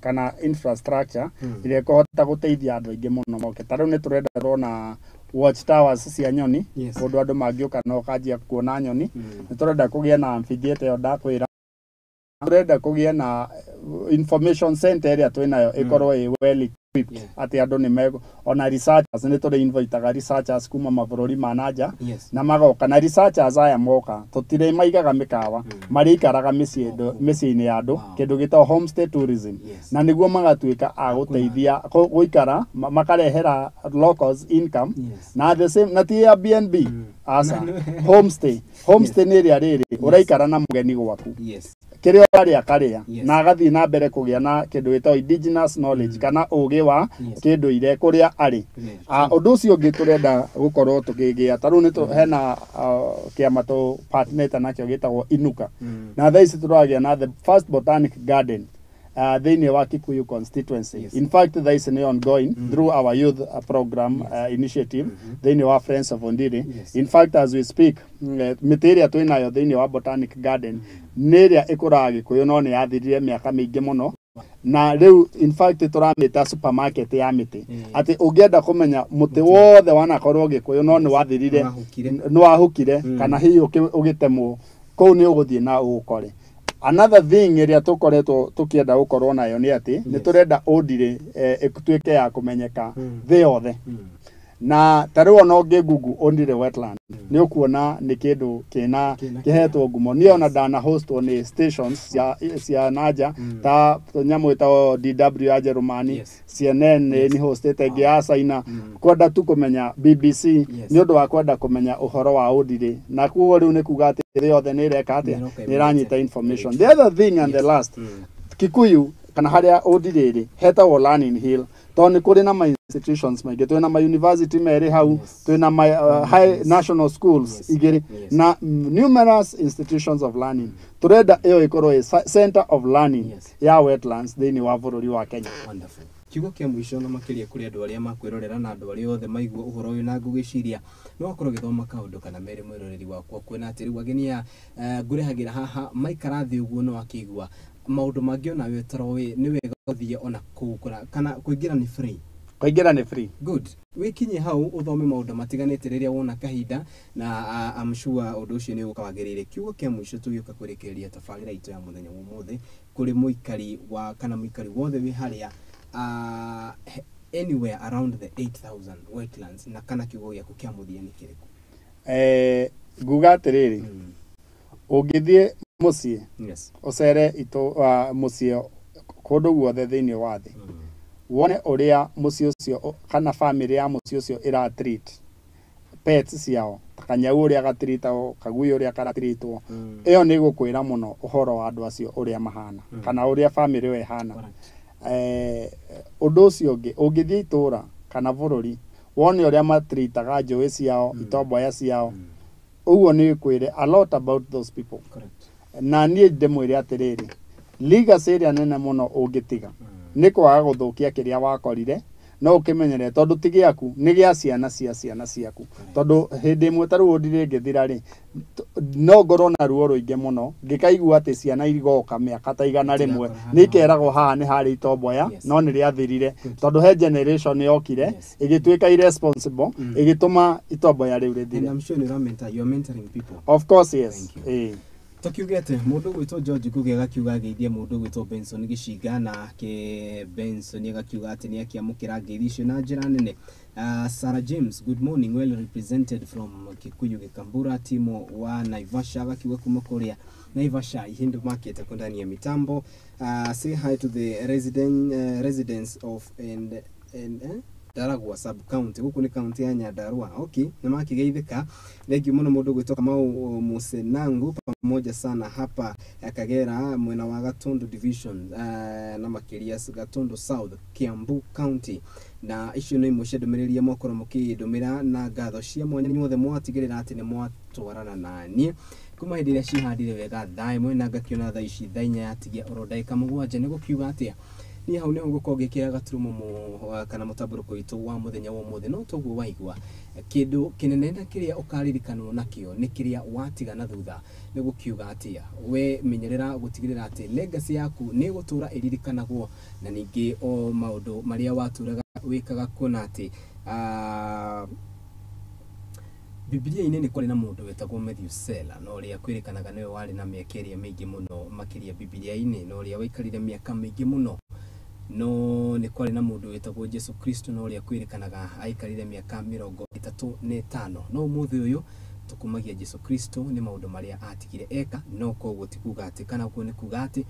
kana infrastructure iria kuhota guteithia andu aingi muno moke tariu ni turenda rona watch towers cia nyoni kundu andu mangiuka no kanjia kuona nyoni ni turenda kugia na amphitheater yo ndakwira turenda kugia na information center iria twinayo ikorwo well equipped ati andu ni mego ona researchers ni turi invite researchers kuma mabũrũri ma nanja na magoka na researchers aya moka tutire maigaga mikawa marikaraga mĩciĩ-inĩ ya andu kindu gitao homestay tourism na niguo magatuika a guteithia guikara makarehera locals income na the same na ti Airbnb asa homestay ni ria riri uraikara na mugeni gwaku kirio aria karia na agathi na mbere kugia na kindu gitao indigenous knowledge kana ugi wa kindu ire kuria ari undu ucio ungi turenda gukorwo tukigia taru ni hena kiama to partner nakio gitagwo Inuka na thaici turagia na the first botanic garden thini wa Kikuyu constituency. In fact thaici ni ongoing through our youth program initiative thini wa Friends of Ondile. In fact as we speak mitiria twinayo thini wa botanic garden niria ikuraga Gikuyu no ni yathirire miaka mingi muno na riu in fact turamita supermarket ya miti ati ungienda kumenya muti wothe wanakorwo Gikuyu no ni wathirire no wahukire kana hiyo ugitemwo kou ni uguthie na ugukore. Another thing iria tukoretwo tukienda gukorwo nayo ni ati ni turenda Ondile ituike ya kumenyeka thi yothe na tariu ona ungi Google Ondile wetland ni ukuona ni kindu kina kihetwo ngumo ni ona dana host on stations cia naja ta nyamu ita DW ya Germany CNN ni hostete giasa ina kwenda tu kumenya BBC ni undu wa kwenda kumenya uhoro wa Ondile na kuo riu ni kuga ati thi yothe ni reka ati ni ranyita information. The other thing and the last Kikuyu kana haria Ondile ri hetagwo Learning Hill toni kuri na my institutions maingi twina ma university meri hau twina my high national schools igiri na numerous institutions of learning turenda iyo ikorwo center of learning ya wetlands thini wa bururi wa Kenya. Wonderful. Kiugo kia mwisho na makiria kuri andu aria makwirorera na andu aria othe maigua uhoro uyu na ngugiciria no akorwo githoma kaundu kana mere mwiroreri wakwa kwena ati riu agenia ngurehagira haha maikara thi uguo no akigua maundu mangiona wetaro ni wega guthie ona kugura kana kuingira ni free. Kuingira ni free. Good. Wikinye hau uthome maundu matiganite riria wona kahinda na I'm sure undu ucio ni ukawagirire. Kiugo kia mwisho tugiuka kurekereria tabarira itu ya muthenya umuthe kuri muikari wa kana muikari wothe wi haria anywhere around the 8,000 wetlands na kana kiugo gia kukia muthia ni kiriku. Nguga atiriri ungithie mucie ucere ito mucie kundu guothe thiini wa thi wone uria mucie ucio kana family ya mucie ucio ira treat pets ciao kanyau uria gatirita kagui uria karatritwo iyo ni gukwira muno uhoro wa andu acio uria mahana kana uria family we hana. Undu ucio ungithie itura kana bururi wone uria matritaga njui ciao itomboya ciao uguo ni kwire a lot about those people. Correct. Na nie ndemwire atiriri legacy iria nene muno ungitiga nĩ kwaga gũthũkia kĩrĩa wakorire no ũkĩmenyere tondũ ti gĩaku nĩ gĩa ciana cia ciana ciaku tondũ hĩndĩ ĩmwe ta ruo ndirĩngĩthira rĩ no ngorwo na ruo rũingĩ mũno ngĩkaigua atĩ ciana igoka mĩaka ta 100 nĩ ikeragwo haha nĩ harĩ itomboya no nĩ rĩathirire tondũ he generation yokire ĩgĩtuĩka irresponsible ĩgĩtũma itomboya rĩu rĩthire. I'm sure you're mentoring people. Of course, yes. Tukiugete mundu gwitwo George Ngugi agakiuga ageithia mundu gwitwo Benson Gishinga na ke Benson agakiuga ati ni akiamukira ngeithi icio na njira nene. Sarah James, good morning, well represented from Kikuyu Gikambura, Timo wa Naivasha agakiuga kuma kuria Naivasha Ihindu Market akondani ya mitambo. Say hi to the residents of and Daragwa sub county huku ni county ya Nyandarua. Okay, na makigeithika thank you muno mundu gwitoka mau Musenangu pamoja sana hapa Kagera mwena wa Gatundu division na makiria Gatundu South Kiambu county na icio no imwe ciadumiria mokoro mukidumira na ngatho cia mwanya nyothe mwatigirira ati ni mwatwarana nani kuma hĩndĩ ĩrĩa cihandire wega thaa ĩmwe na ngakiona thaa ici thaa inya yatigia oro ndagĩka mũgwanja nĩ gũkiuga atĩa ni hau neho ngũkorwo ngĩkĩra gaturumo kana mũtambũrũko witũ wa mũthenya wa ũmũthĩ no toguo waigua kĩndũ kĩnene na kĩrĩa ũkaririkanwo nakĩo nĩ kĩrĩa watigana thutha nĩ gũkiuga atĩa we menyerera gũtigĩrĩra atĩ legacy yaku nĩ gũtũra ĩririkanagwo na ningĩ o maũndũ marĩa watũraga wĩkaga kuona atĩ Biblia-inĩ nĩ kwarĩ na mũndũ wetagwo Methusela no ũrĩa kwĩrĩkanaga nĩwe warĩ na mĩaka ĩrĩa mĩingĩ mũno makĩria Biblia-inĩ no ũrĩa waikarire mĩaka mĩingĩ mũno no nĩ kwarĩ na mũndũ wetagwo Jesu Kristo no ũrĩa kwĩrĩkanaga aikarire mĩaka 35 no ũmũthĩ ũyũ tukumagia Jesu Kristo nĩ maũndũ marĩa atigire eka no koguo ti kuga atĩ kana kuo nĩ kuga atĩ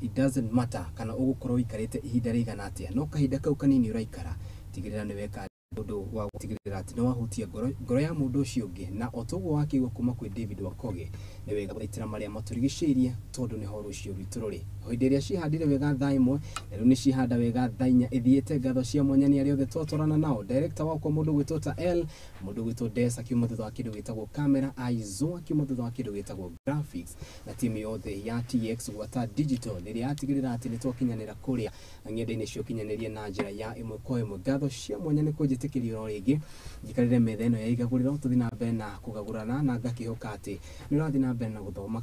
it doesn't matter kana ũgũkorwo ikarĩte ihinda rĩigana atĩa no kahinda kau kanini ũraikara tigĩrĩra nĩ weka ũndũ wa gũtigĩrĩra atĩ no wahutia ngoro ya mũndũ ũcio ũngĩ na otoguo wakĩigua kuma kwĩ David Wakoge nĩ wega gũitĩra marĩa matũrigicĩirie tondũ nĩ ho rũciũ rwitũ rũrĩ hĩndĩ ĩrĩa cihandire wega thaa ĩmwe na rĩu nĩ cihanda wega thaa inya ithiĩte ngatho cia mwanya nĩ arĩa othe twatwarana nao director wakwa mũndũ gwĩtwo ta L mũndũ gwĩtwo Des akiuma thutha wa kĩndũ gĩtagwo camera Aizo akiuma thutha wa kĩndũ gĩtagwo graphics na timu yothe ya TX gwata digital rĩrĩa atigĩrĩra atĩ nĩ twakinyanĩra kũrĩa ng'enda-inĩ cio kinyanĩria na njĩra ya ĩmwe kwa ĩmwe ngatho cia mwanya nĩ kũnjĩtĩkĩrio o rĩngĩ njikarĩre metha ĩno ya Igaguriro tũthiĩ na mbere na kũgagũrana na ngakĩhoka atĩ nĩ ũrathiĩ na mbere na gũthoma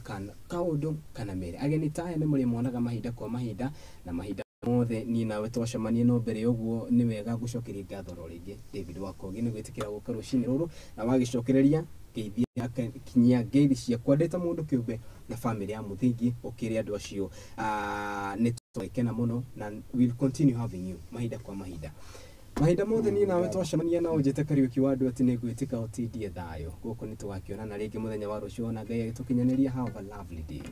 kaũndũ kana merĩ ageni ta aya nĩ mũrĩ mwonaga mahinda kwa mahinda na mahinda mothe niĩ nawe twacemania no mbere ũguo nĩ wega gũcokeria ngatho ro rĩngĩ David Wakoge nĩ gwĩtĩkĩra gũka rũciinĩ rũrũ na wagĩcokereria geithia kinyia ngeithi ciakwa ndeta mũndũ kĩũmbe na family ya mũthingi ũkĩrĩ andũ acio nĩ twakena mũno na we'll continue having you mahinda kwa mahinda mothe niĩ nawe twacemania na ũnjĩte Kariuki wa Nduati nĩ gwĩtĩka ũtindie thayũ gũkũ nĩ tũgakĩonana rĩngĩ mũthenya wa rũciũ na Ngai agĩtũkinyanĩria have a lovely day.